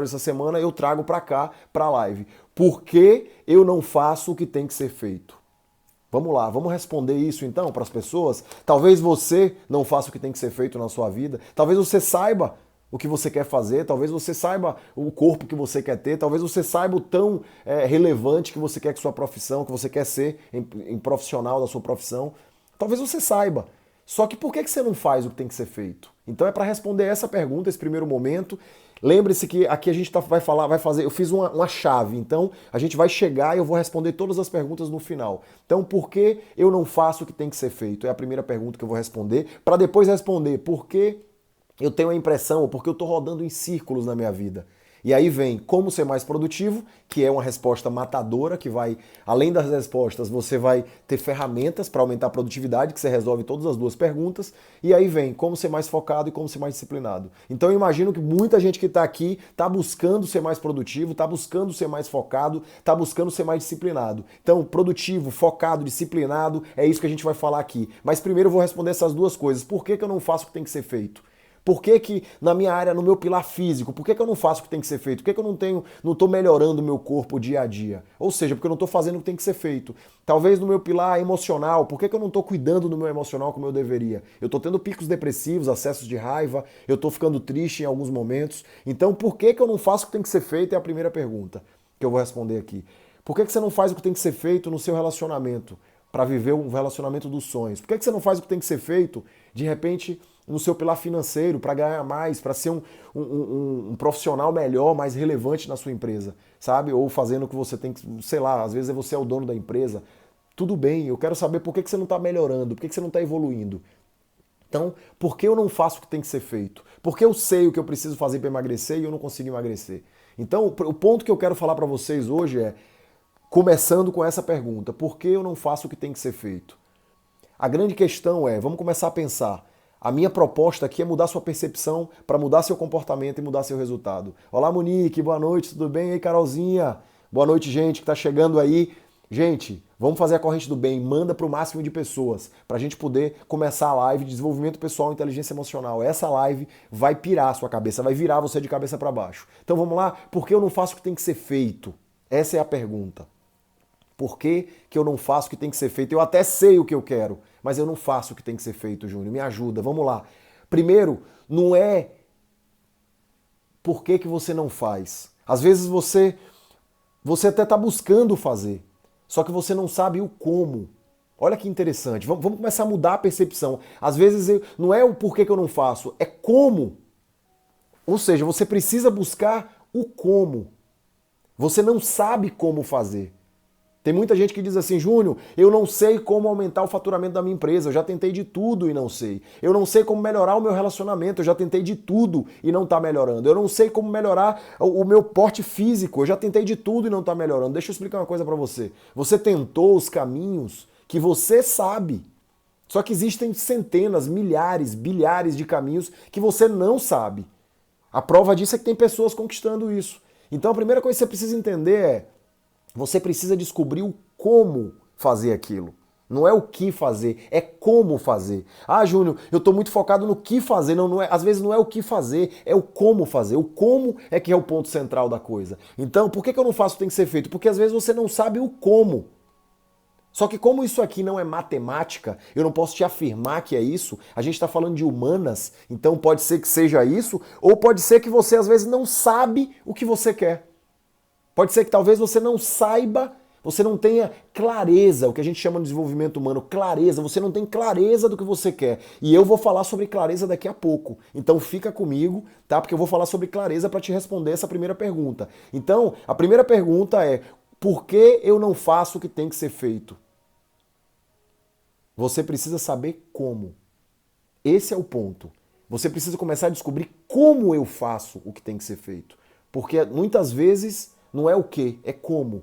essa semana, eu trago para cá, para a live. Por que eu não faço o que tem que ser feito? Vamos lá, vamos responder isso então para as pessoas? Talvez você não faça o que tem que ser feito na sua vida. Talvez você saiba o que você quer fazer, talvez você saiba o corpo que você quer ter, talvez você saiba o tão relevante que você quer que sua profissão, que você quer ser em profissional da sua profissão. Talvez você saiba. Só que por que você não faz o que tem que ser feito? Então é para responder essa pergunta, esse primeiro momento. Lembre-se que aqui a gente vai fazer, eu fiz uma chave, então a gente vai chegar e eu vou responder todas as perguntas no final. Então, por que eu não faço o que tem que ser feito? É a primeira pergunta que eu vou responder, para depois responder por que eu tenho a impressão, ou porque eu estou rodando em círculos na minha vida. E aí vem como ser mais produtivo, que é uma resposta matadora, que vai, além das respostas, você vai ter ferramentas para aumentar a produtividade, que você resolve todas as duas perguntas. E aí vem como ser mais focado e como ser mais disciplinado. Então eu imagino que muita gente que está aqui está buscando ser mais produtivo, está buscando ser mais focado, está buscando ser mais disciplinado. Então, produtivo, focado, disciplinado, é isso que a gente vai falar aqui. Mas primeiro eu vou responder essas duas coisas. Por que eu não faço o que tem que ser feito? Por que na minha área, no meu pilar físico, por que eu não faço o que tem que ser feito? Por que eu não estou melhorando o meu corpo dia a dia? Ou seja, porque eu não estou fazendo o que tem que ser feito. Talvez no meu pilar emocional, por que eu não estou cuidando do meu emocional como eu deveria? Eu estou tendo picos depressivos, acessos de raiva, eu estou ficando triste em alguns momentos. Então, por que eu não faço o que tem que ser feito é a primeira pergunta que eu vou responder aqui. Por que você não faz o que tem que ser feito no seu relacionamento? Para viver um relacionamento dos sonhos? Por que você não faz o que tem que ser feito, de repente, no seu pilar financeiro, para ganhar mais, para ser um profissional melhor, mais relevante na sua empresa, sabe? Ou fazendo o que você tem que, sei lá, às vezes você é o dono da empresa. Tudo bem, eu quero saber por que você não está melhorando, por que você não está evoluindo. Então, por que eu não faço o que tem que ser feito? Porque eu sei o que eu preciso fazer para emagrecer e eu não consigo emagrecer. Então, o ponto que eu quero falar para vocês hoje é, começando com essa pergunta, por que eu não faço o que tem que ser feito? A grande questão é, vamos começar a pensar, a minha proposta aqui é mudar sua percepção para mudar seu comportamento e mudar seu resultado. Olá, Monique, boa noite, tudo bem? E aí, Carolzinha? Boa noite, gente, que está chegando aí. Gente, vamos fazer a corrente do bem, manda para o máximo de pessoas, para a gente poder começar a live de desenvolvimento pessoal e inteligência emocional. Essa live vai pirar a sua cabeça, vai virar você de cabeça para baixo. Então vamos lá, por que eu não faço o que tem que ser feito? Essa é a pergunta. Por que eu não faço o que tem que ser feito? Eu até sei o que eu quero, mas eu não faço o que tem que ser feito, Júnior. Me ajuda, vamos lá. Primeiro, não é por que você não faz. Às vezes você até está buscando fazer, só que você não sabe o como. Olha que interessante. Vamos começar a mudar a percepção. Às vezes não é o porquê que eu não faço, é como. Ou seja, você precisa buscar o como. Você não sabe como fazer. Tem muita gente que diz assim, Júnior, eu não sei como aumentar o faturamento da minha empresa, eu já tentei de tudo e não sei. Eu não sei como melhorar o meu relacionamento, eu já tentei de tudo e não está melhorando. Eu não sei como melhorar o meu porte físico, eu já tentei de tudo e não está melhorando. Deixa eu explicar uma coisa para você. Você tentou os caminhos que você sabe. Só que existem centenas, milhares, bilhares de caminhos que você não sabe. A prova disso é que tem pessoas conquistando isso. Então a primeira coisa que você precisa entender é, você precisa descobrir o como fazer aquilo. Não é o que fazer, é como fazer. Ah, Júnior, eu estou muito focado no que fazer. Não é, às vezes não é o que fazer, é o como fazer. O como é que é o ponto central da coisa. Então, por que eu não faço o que tem que ser feito? Porque às vezes você não sabe o como. Só que como isso aqui não é matemática, eu não posso te afirmar que é isso, a gente está falando de humanas, então pode ser que seja isso, ou pode ser que você às vezes não sabe o que você quer. Pode ser que talvez você não saiba, você não tenha clareza, o que a gente chama de desenvolvimento humano, clareza, você não tem clareza do que você quer. E eu vou falar sobre clareza daqui a pouco. Então fica comigo, tá? Porque eu vou falar sobre clareza para te responder essa primeira pergunta. Então, a primeira pergunta é, por que eu não faço o que tem que ser feito? Você precisa saber como. Esse é o ponto. Você precisa começar a descobrir como eu faço o que tem que ser feito. Porque muitas vezes não é o que, é como.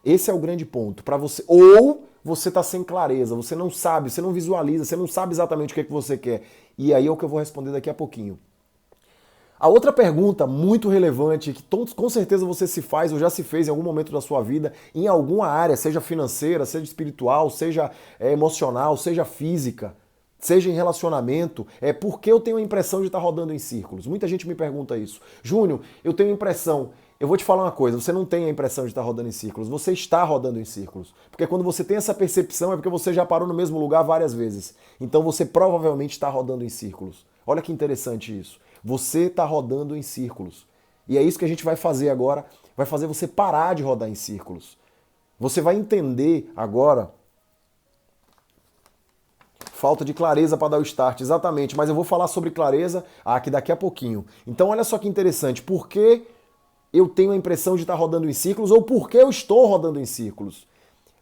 Esse é o grande ponto. Para você, ou você está sem clareza, você não sabe, você não visualiza, você não sabe exatamente o que é que você quer. E aí é o que eu vou responder daqui a pouquinho. A outra pergunta muito relevante, que com certeza você se faz ou já se fez em algum momento da sua vida, em alguma área, seja financeira, seja espiritual, seja emocional, seja física. seja em relacionamento, por que eu tenho a impressão de estar rodando em círculos? Muita gente me pergunta isso. Júnior, eu tenho a impressão. Eu vou te falar uma coisa, você não tem a impressão de estar rodando em círculos, você está rodando em círculos. Porque quando você tem essa percepção é porque você já parou no mesmo lugar várias vezes. Então você provavelmente está rodando em círculos. Olha que interessante isso. Você está rodando em círculos. E é isso que a gente vai fazer agora, vai fazer você parar de rodar em círculos. Você vai entender agora. Falta de clareza para dar o start, exatamente. Mas eu vou falar sobre clareza aqui daqui a pouquinho. Então olha só que interessante. Por que eu tenho a impressão de estar rodando em círculos ou por que eu estou rodando em círculos?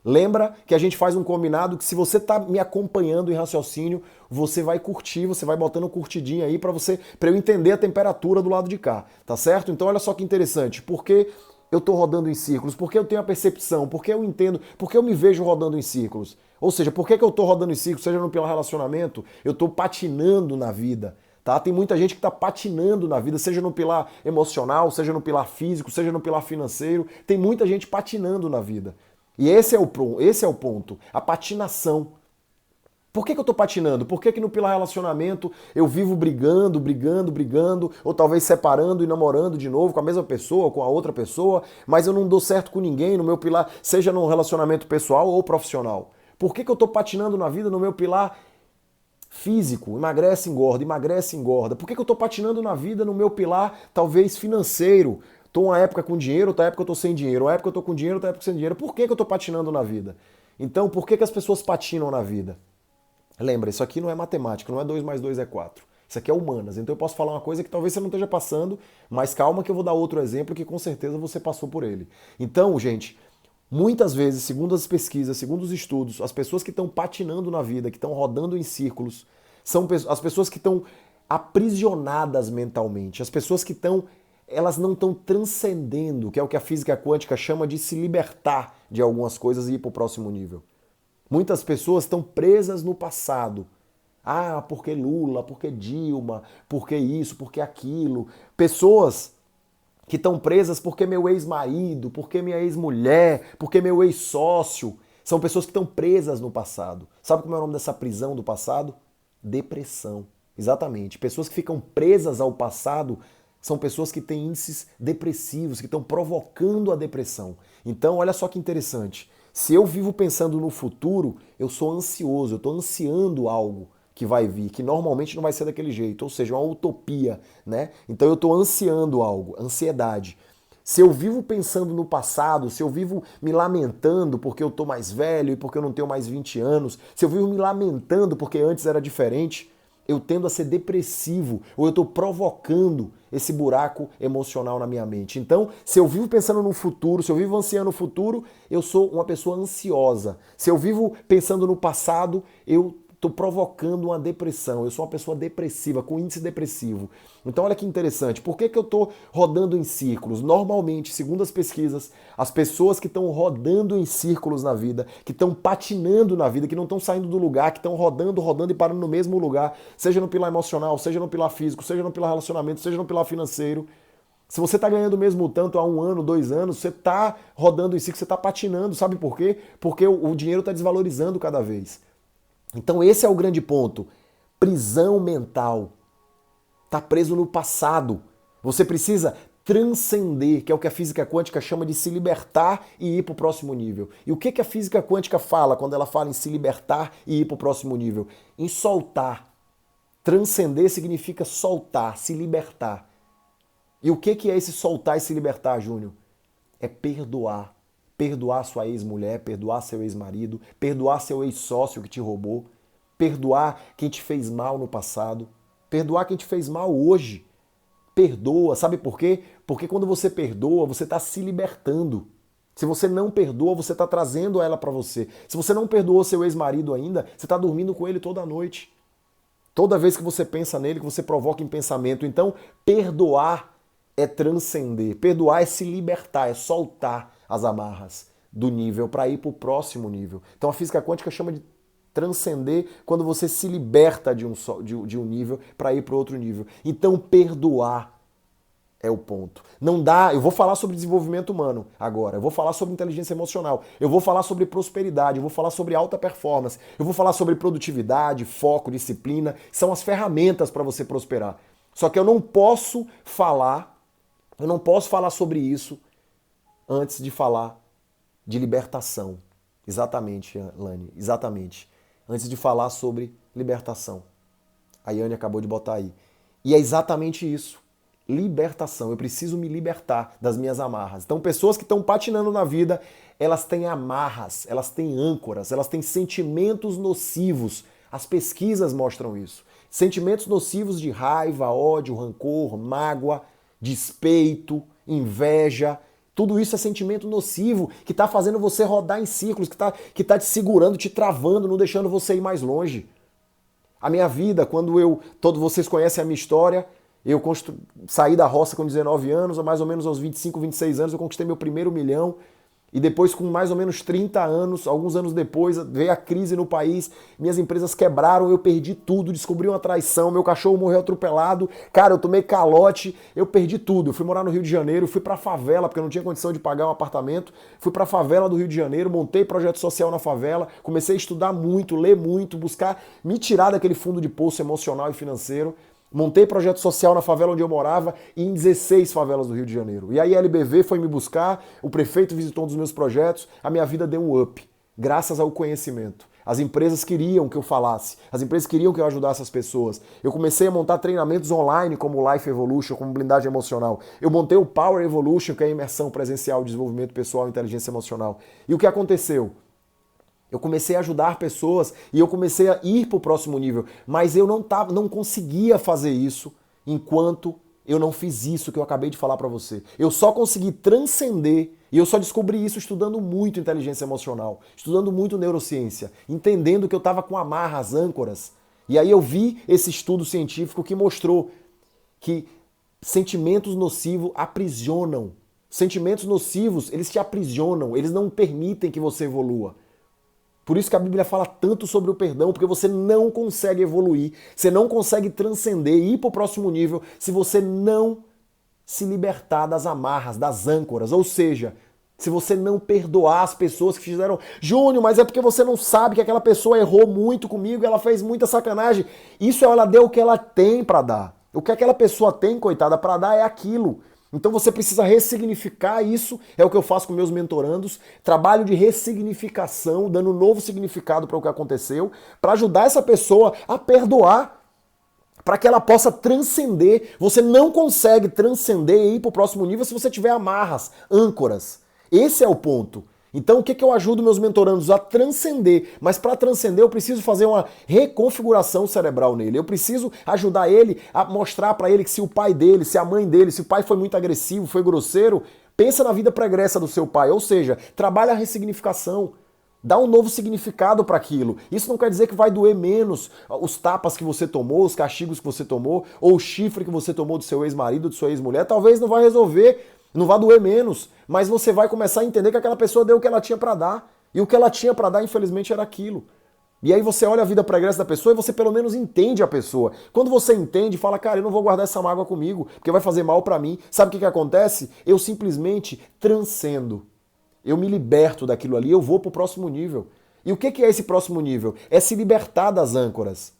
Lembra que a gente faz um combinado que se você está me acompanhando em raciocínio, você vai curtir, você vai botando curtidinha aí para eu entender a temperatura do lado de cá, tá certo? Então olha só que interessante. Por que eu estou rodando em círculos? Por que eu tenho a percepção? Por que eu entendo? Por que eu me vejo rodando em círculos? Ou seja, por que eu estou rodando em círculos, seja no pilar relacionamento, eu estou patinando na vida. Tá? Tem muita gente que está patinando na vida, seja no pilar emocional, seja no pilar físico, seja no pilar financeiro. Tem muita gente patinando na vida. E esse é o ponto, a patinação. Por que eu estou patinando? Por que no pilar relacionamento eu vivo brigando, ou talvez separando e namorando de novo com a mesma pessoa, ou com a outra pessoa, mas eu não dou certo com ninguém no meu pilar, seja no relacionamento pessoal ou profissional? Por que eu estou patinando na vida no meu pilar físico? Emagrece, engorda. Por que eu estou patinando na vida no meu pilar, talvez financeiro? Estou uma época com dinheiro, outra época eu estou sem dinheiro. Uma época eu estou com dinheiro, outra época sem dinheiro. Por que eu estou patinando na vida? Então, por que as pessoas patinam na vida? Lembra, isso aqui não é matemática, não é 2 mais 2 é 4. Isso aqui é humanas. Então eu posso falar uma coisa que talvez você não esteja passando, mas calma que eu vou dar outro exemplo que com certeza você passou por ele. Então, gente, muitas vezes, segundo as pesquisas, segundo os estudos, as pessoas que estão patinando na vida, que estão rodando em círculos, são as pessoas que estão aprisionadas mentalmente, as pessoas que elas não estão transcendendo, que é o que a física quântica chama de se libertar de algumas coisas e ir para o próximo nível. Muitas pessoas estão presas no passado. Ah, porque Lula, porque Dilma, porque isso, porque aquilo. Pessoas que estão presas porque meu ex-marido, porque minha ex-mulher, porque meu ex-sócio. São pessoas que estão presas no passado. Sabe como é o nome dessa prisão do passado? Depressão. Exatamente. Pessoas que ficam presas ao passado são pessoas que têm índices depressivos, que estão provocando a depressão. Então, olha só que interessante. Se eu vivo pensando no futuro, eu sou ansioso, eu estou ansiando algo que vai vir, que normalmente não vai ser daquele jeito, ou seja, uma utopia, né? Então eu estou ansiando algo, ansiedade. Se eu vivo pensando no passado, se eu vivo me lamentando porque eu estou mais velho e porque eu não tenho mais 20 anos, se eu vivo me lamentando porque antes era diferente, eu tendo a ser depressivo, ou eu estou provocando esse buraco emocional na minha mente. Então, se eu vivo pensando no futuro, se eu vivo ansiando o futuro, eu sou uma pessoa ansiosa. Se eu vivo pensando no passado, eu estou provocando uma depressão. Eu sou uma pessoa depressiva, com índice depressivo. Então olha que interessante. Por que eu estou rodando em círculos? Normalmente, segundo as pesquisas, as pessoas que estão rodando em círculos na vida, que estão patinando na vida, que não estão saindo do lugar, que estão rodando e parando no mesmo lugar, seja no pilar emocional, seja no pilar físico, seja no pilar relacionamento, seja no pilar financeiro. Se você está ganhando o mesmo tanto há 1 ano, 2 anos, você está rodando em círculos, você está patinando. Sabe por quê? Porque o dinheiro está desvalorizando cada vez. Então esse é o grande ponto. Prisão mental. Está preso no passado. Você precisa transcender, que é o que a física quântica chama de se libertar e ir para o próximo nível. E o que a física quântica fala quando ela fala em se libertar e ir para o próximo nível? Em soltar. Transcender significa soltar, se libertar. E o que é esse soltar e se libertar, Júnior? É perdoar. Perdoar sua ex-mulher, perdoar seu ex-marido, perdoar seu ex-sócio que te roubou, perdoar quem te fez mal no passado, perdoar quem te fez mal hoje. Perdoa, sabe por quê? Porque quando você perdoa, você está se libertando. Se você não perdoa, você está trazendo ela para você. Se você não perdoou seu ex-marido ainda, você está dormindo com ele toda noite. Toda vez que você pensa nele, que você provoca em pensamento. Então, perdoar é transcender. Perdoar é se libertar, é soltar as amarras do nível para ir para o próximo nível. Então a física quântica chama de transcender quando você se liberta de um nível para ir para outro nível. Então perdoar É o ponto. Não dá, eu vou falar sobre desenvolvimento humano agora, eu vou falar sobre inteligência emocional, eu vou falar sobre prosperidade, eu vou falar sobre alta performance, eu vou falar sobre produtividade, foco, disciplina, são as ferramentas para você prosperar. Só que eu não posso falar sobre isso antes de falar de libertação. Exatamente, Lani, exatamente. Antes de falar sobre libertação. A Yane acabou de botar aí. E é exatamente isso. Libertação. Eu preciso me libertar das minhas amarras. Então, pessoas que estão patinando na vida, elas têm amarras, elas têm âncoras, elas têm sentimentos nocivos. As pesquisas mostram isso. Sentimentos nocivos de raiva, ódio, rancor, mágoa, despeito, inveja. Tudo isso é sentimento nocivo que está fazendo você rodar em círculos, que tá te segurando, te travando, não deixando você ir mais longe. A minha vida, todos vocês conhecem a minha história, eu saí da roça com 19 anos, mais ou menos aos 25, 26 anos, eu conquistei meu primeiro milhão. E depois, com mais ou menos 30 anos, alguns anos depois, veio a crise no país, minhas empresas quebraram, eu perdi tudo, descobri uma traição, meu cachorro morreu atropelado, cara, eu tomei calote, eu perdi tudo. Eu fui morar no Rio de Janeiro, fui pra favela, porque eu não tinha condição de pagar um apartamento, fui pra favela do Rio de Janeiro, montei projeto social na favela, comecei a estudar muito, ler muito, buscar me tirar daquele fundo de poço emocional e financeiro. Montei projeto social na favela onde eu morava e em 16 favelas do Rio de Janeiro. E aí a LBV foi me buscar, o prefeito visitou um dos meus projetos, a minha vida deu um up, graças ao conhecimento. As empresas queriam que eu falasse, as empresas queriam que eu ajudasse as pessoas. Eu comecei a montar treinamentos online como o Life Evolution, como blindagem emocional. Eu montei o Power Evolution, que é a imersão presencial de desenvolvimento pessoal e inteligência emocional. E o que aconteceu? Eu comecei a ajudar pessoas e eu comecei a ir para o próximo nível, mas eu não conseguia fazer isso enquanto eu não fiz isso que eu acabei de falar para você. Eu só consegui transcender e eu só descobri isso estudando muito inteligência emocional, estudando muito neurociência, entendendo que eu estava com amarras, âncoras. E aí eu vi esse estudo científico que mostrou que sentimentos nocivos aprisionam. Sentimentos nocivos, eles te aprisionam, eles não permitem que você evolua. Por isso que a Bíblia fala tanto sobre o perdão, porque você não consegue evoluir, você não consegue transcender e ir para o próximo nível se você não se libertar das amarras, das âncoras. Ou seja, se você não perdoar as pessoas que fizeram, Júnior, mas é porque você não sabe que aquela pessoa errou muito comigo, ela fez muita sacanagem. Isso ela deu o que ela tem para dar. O que aquela pessoa tem, coitada, para dar é aquilo. Então você precisa ressignificar isso, é o que eu faço com meus mentorandos, trabalho de ressignificação, dando um novo significado para o que aconteceu, para ajudar essa pessoa a perdoar, para que ela possa transcender. Você não consegue transcender e ir para o próximo nível se você tiver amarras, âncoras. Esse é o ponto. Então o que eu ajudo meus mentorandos a transcender? Mas para transcender eu preciso fazer uma reconfiguração cerebral nele. Eu preciso ajudar ele a mostrar para ele que se o pai dele, se a mãe dele, se o pai foi muito agressivo, foi grosseiro, pensa na vida pregressa do seu pai. Ou seja, trabalha a ressignificação. Dá um novo significado para aquilo. Isso não quer dizer que vai doer menos os tapas que você tomou, os castigos que você tomou, ou o chifre que você tomou do seu ex-marido, de sua ex-mulher. Talvez não vai resolver, não vai doer menos, mas você vai começar a entender que aquela pessoa deu o que ela tinha para dar. E o que ela tinha para dar, infelizmente, era aquilo. E aí você olha a vida pregressa da pessoa e você pelo menos entende a pessoa. Quando você entende, fala, cara, eu não vou guardar essa mágoa comigo, porque vai fazer mal para mim. Sabe o que acontece? Eu simplesmente transcendo. Eu me liberto daquilo ali, eu vou pro próximo nível. E o que é esse próximo nível? É se libertar das âncoras.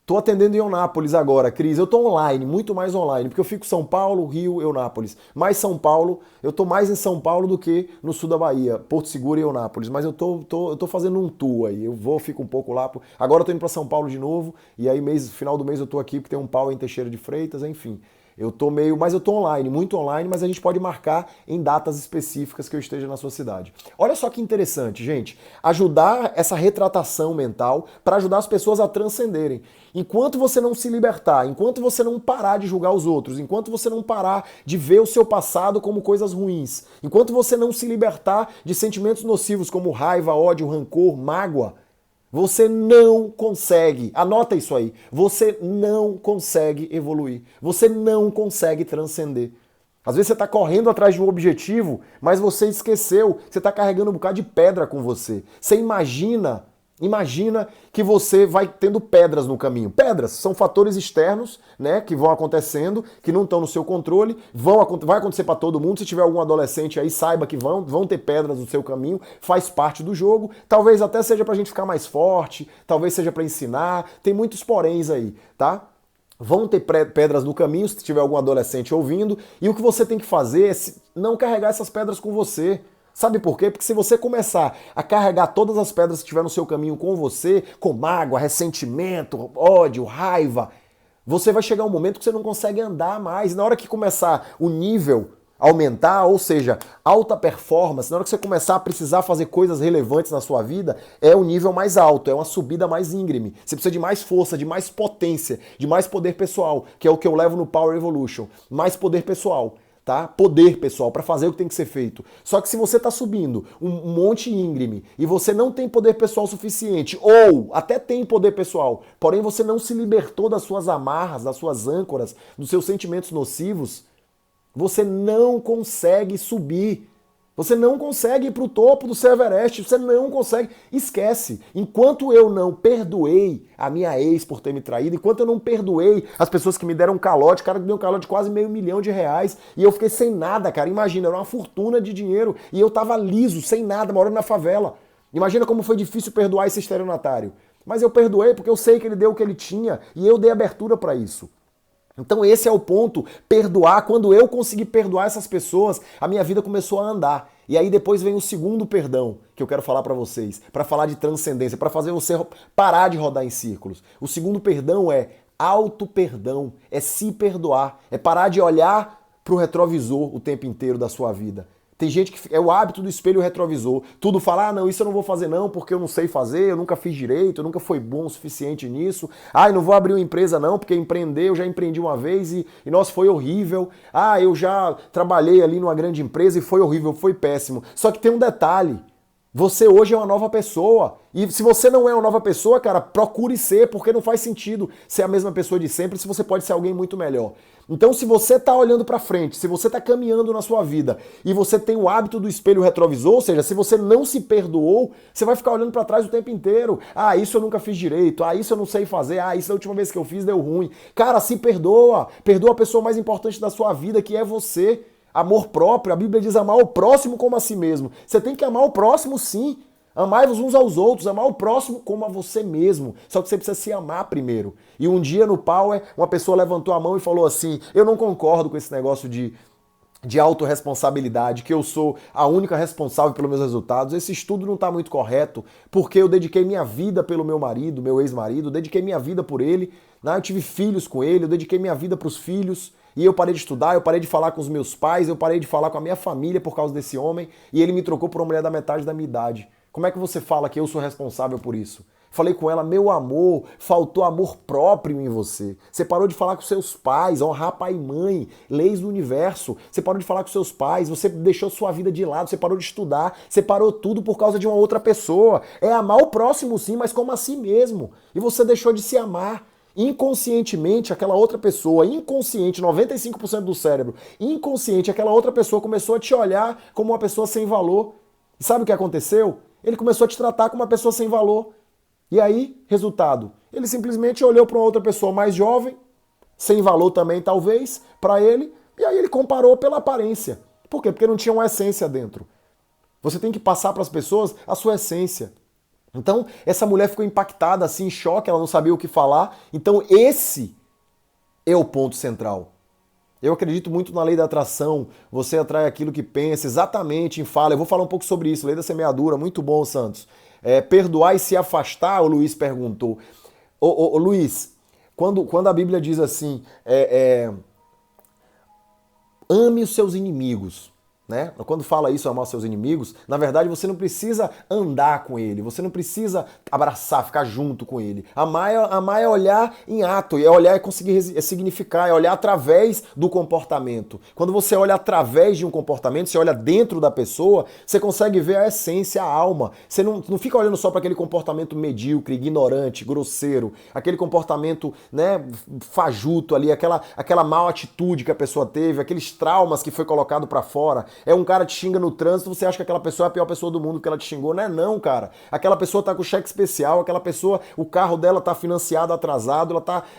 Tô atendendo em Eunápolis agora, Cris. Eu tô online, muito mais online, porque eu fico São Paulo, Rio, Eunápolis. Mais São Paulo, eu tô mais em São Paulo do que no sul da Bahia, Porto Seguro e Eunápolis. Mas eu tô fazendo um tour aí. Fico um pouco lá. Agora eu tô indo para São Paulo de novo, e aí final do mês eu tô aqui porque tem um pau em Teixeira de Freitas, enfim. Mas eu tô online, muito online, mas a gente pode marcar em datas específicas que eu esteja na sua cidade. Olha só que interessante, gente. Ajudar essa retratação mental para ajudar as pessoas a transcenderem. Enquanto você não se libertar, enquanto você não parar de julgar os outros, enquanto você não parar de ver o seu passado como coisas ruins, enquanto você não se libertar de sentimentos nocivos como raiva, ódio, rancor, mágoa, você não consegue, anota isso aí, você não consegue evoluir, você não consegue transcender. Às vezes você está correndo atrás de um objetivo, mas você esqueceu, você está carregando um bocado de pedra com você. Você imagina Imagina que você vai tendo pedras no caminho. Pedras são fatores externos, né, que vão acontecendo, que não estão no seu controle, vai acontecer para todo mundo. Se tiver algum adolescente aí, saiba que vão ter pedras no seu caminho, faz parte do jogo. Talvez até seja pra gente ficar mais forte, talvez seja para ensinar, tem muitos poréns aí, tá? Vão ter pedras no caminho, se tiver algum adolescente ouvindo, e o que você tem que fazer é não carregar essas pedras com você. Sabe por quê? Porque se você começar a carregar todas as pedras que tiver no seu caminho com você, com mágoa, ressentimento, ódio, raiva, você vai chegar um momento que você não consegue andar mais. Na hora que começar o nível aumentar, ou seja, alta performance, na hora que você começar a precisar fazer coisas relevantes na sua vida, é o nível mais alto, é uma subida mais íngreme. Você precisa de mais força, de mais potência, de mais poder pessoal, que é o que eu levo no Power Evolution. Mais poder pessoal. Tá? Poder pessoal para fazer o que tem que ser feito. Só que se você está subindo um monte íngreme e você não tem poder pessoal suficiente, ou até tem poder pessoal, porém você não se libertou das suas amarras, das suas âncoras, dos seus sentimentos nocivos, você não consegue subir. Você não consegue ir para o topo do seu Everest, você não consegue. Esquece. Enquanto eu não perdoei a minha ex por ter me traído, enquanto eu não perdoei as pessoas que me deram um calote, o cara me deu um calote de quase R$500 mil, e eu fiquei sem nada, cara. Imagina, era uma fortuna de dinheiro e eu tava liso, sem nada, morando na favela. Imagina como foi difícil perdoar esse estelionatário. Mas eu perdoei porque eu sei que ele deu o que ele tinha e eu dei abertura para isso. Então esse é o ponto, perdoar. Quando eu consegui perdoar essas pessoas, a minha vida começou a andar. E aí depois vem o segundo perdão que eu quero falar pra vocês, pra falar de transcendência, pra fazer você parar de rodar em círculos. O segundo perdão é auto-perdão, é se perdoar, é parar de olhar pro retrovisor o tempo inteiro da sua vida. Tem gente que é o hábito do espelho retrovisor. Tudo fala, não, isso eu não vou fazer não, porque eu não sei fazer, eu nunca fiz direito, eu nunca fui bom o suficiente nisso. Não vou abrir uma empresa não, porque empreender, eu já empreendi uma vez e nossa, foi horrível. Eu já trabalhei ali numa grande empresa e foi horrível, foi péssimo. Só que tem um detalhe. Você hoje é uma nova pessoa. E se você não é uma nova pessoa, cara, procure ser, porque não faz sentido ser a mesma pessoa de sempre se você pode ser alguém muito melhor. Então, se você tá olhando pra frente, se você tá caminhando na sua vida e você tem o hábito do espelho retrovisor, ou seja, se você não se perdoou, você vai ficar olhando pra trás o tempo inteiro. Isso eu nunca fiz direito. Isso eu não sei fazer. Isso da última vez que eu fiz deu ruim. Cara, se perdoa. Perdoa a pessoa mais importante da sua vida, que é você. Amor próprio, a Bíblia diz amar o próximo como a si mesmo. Você tem que amar o próximo sim. Amai-vos uns aos outros, amar o próximo como a você mesmo. Só que você precisa se amar primeiro. E um dia no Power, uma pessoa levantou a mão e falou assim, eu não concordo com esse negócio de autorresponsabilidade, que eu sou a única responsável pelos meus resultados. Esse estudo não está muito correto, porque eu dediquei minha vida pelo meu marido, meu ex-marido, dediquei minha vida por ele, né? Eu tive filhos com ele, eu dediquei minha vida para os filhos, e eu parei de estudar, eu parei de falar com os meus pais, eu parei de falar com a minha família por causa desse homem, e ele me trocou por uma mulher da metade da minha idade. Como é que você fala que eu sou responsável por isso? Falei com ela, meu amor, faltou amor próprio em você. Você parou de falar com seus pais, honrar pai e mãe, leis do universo. Você parou de falar com seus pais, você deixou sua vida de lado, você parou de estudar, você parou tudo por causa de uma outra pessoa. É amar o próximo sim, mas como a si mesmo. E você deixou de se amar. Inconscientemente, aquela outra pessoa, inconsciente, 95% do cérebro, inconsciente, aquela outra pessoa começou a te olhar como uma pessoa sem valor. E sabe o que aconteceu? Ele começou a te tratar como uma pessoa sem valor. E aí, resultado, ele simplesmente olhou para uma outra pessoa mais jovem, sem valor também talvez, para ele, e aí ele comparou pela aparência. Por quê? Porque não tinha uma essência dentro. Você tem que passar para as pessoas a sua essência. Então, essa mulher ficou impactada, assim, em choque, ela não sabia o que falar. Então, esse é o ponto central. Eu acredito muito na lei da atração, você atrai aquilo que pensa, exatamente em fala. Eu vou falar um pouco sobre isso, lei da semeadura, muito bom, Santos. Perdoar e se afastar, o Luiz perguntou. Ô Luiz, quando a Bíblia diz assim, ame os seus inimigos, né? Quando fala isso, amar os seus inimigos, na verdade você não precisa andar com ele, você não precisa abraçar, ficar junto com ele. Amar é olhar em ato, é olhar e conseguir significar, é olhar através do comportamento. Quando você olha através de um comportamento, você olha dentro da pessoa, você consegue ver a essência, a alma. Você não fica olhando só para aquele comportamento medíocre, ignorante, grosseiro, aquele comportamento, né, fajuto ali, aquela má atitude que a pessoa teve, aqueles traumas que foi colocado para fora. É um cara que te xinga no trânsito, você acha que aquela pessoa é a pior pessoa do mundo porque ela te xingou. Não é não, cara. Aquela pessoa tá com cheque especial, aquela pessoa, o carro dela tá financiado, atrasado,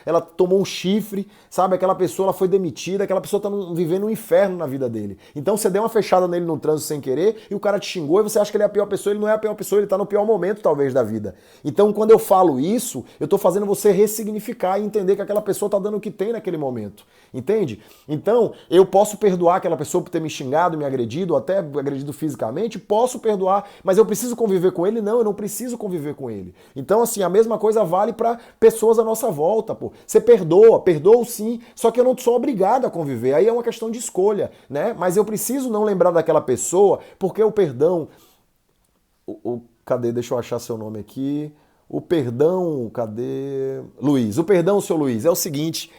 ela tomou um chifre, sabe? Aquela pessoa ela foi demitida, aquela pessoa tá vivendo um inferno na vida dele. Então você deu uma fechada nele no trânsito sem querer e o cara te xingou e você acha que ele é a pior pessoa, ele não é a pior pessoa, ele tá no pior momento talvez da vida. Então quando eu falo isso, eu tô fazendo você ressignificar e entender que aquela pessoa tá dando o que tem naquele momento. Entende? Então, eu posso perdoar aquela pessoa por ter me xingado, me agredido, ou até agredido fisicamente, posso perdoar, mas eu preciso conviver com ele? Não, eu não preciso conviver com ele. Então, assim, a mesma coisa vale para pessoas à nossa volta, pô. Você perdoa sim, só que eu não sou obrigado a conviver. Aí é uma questão de escolha, né? Mas eu preciso não lembrar daquela pessoa, porque o perdão... Cadê? Deixa eu achar seu nome aqui. O perdão, cadê? Luiz. O perdão, seu Luiz, é o seguinte...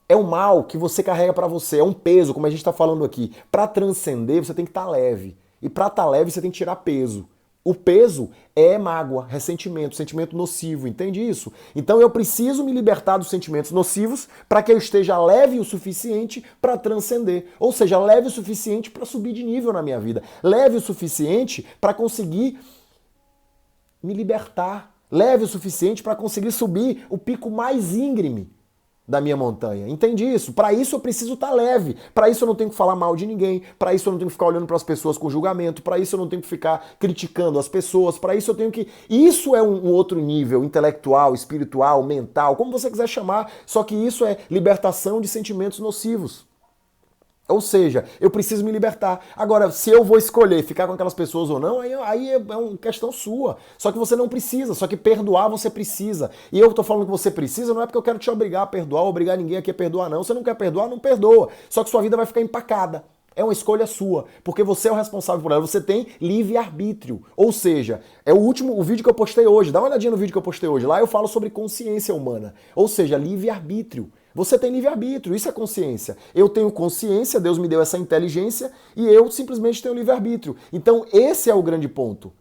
É um mal que você carrega pra você, é um peso, como a gente tá falando aqui. Pra transcender, você tem que estar leve. E pra estar leve, você tem que tirar peso. O peso é mágoa, ressentimento, sentimento nocivo, entende isso? Então eu preciso me libertar dos sentimentos nocivos para que eu esteja leve o suficiente para transcender. Ou seja, leve o suficiente para subir de nível na minha vida. Leve o suficiente para conseguir me libertar. Leve o suficiente para conseguir subir o pico mais íngreme da minha montanha. Entende isso? Para isso eu preciso estar leve. Para isso eu não tenho que falar mal de ninguém. Para isso eu não tenho que ficar olhando para as pessoas com julgamento. Para isso eu não tenho que ficar criticando as pessoas. Para isso eu tenho que... Isso é um outro nível intelectual, espiritual, mental, como você quiser chamar. Só que isso é libertação de sentimentos nocivos. Ou seja, eu preciso me libertar. Agora, se eu vou escolher ficar com aquelas pessoas ou não, aí é uma questão sua. Só que você não precisa, só que perdoar você precisa. E eu tô falando que você precisa, não é porque eu quero te obrigar a perdoar, obrigar ninguém aqui a perdoar, não. Você não quer perdoar, não perdoa. Só que sua vida vai ficar empacada. É uma escolha sua, porque você é o responsável por ela, você tem livre-arbítrio. Ou seja, é o vídeo que eu postei hoje, dá uma olhadinha no vídeo que eu postei hoje, lá eu falo sobre consciência humana, ou seja, livre-arbítrio. Você tem livre-arbítrio, isso é consciência. Eu tenho consciência, Deus me deu essa inteligência e eu simplesmente tenho livre-arbítrio. Então esse é o grande ponto.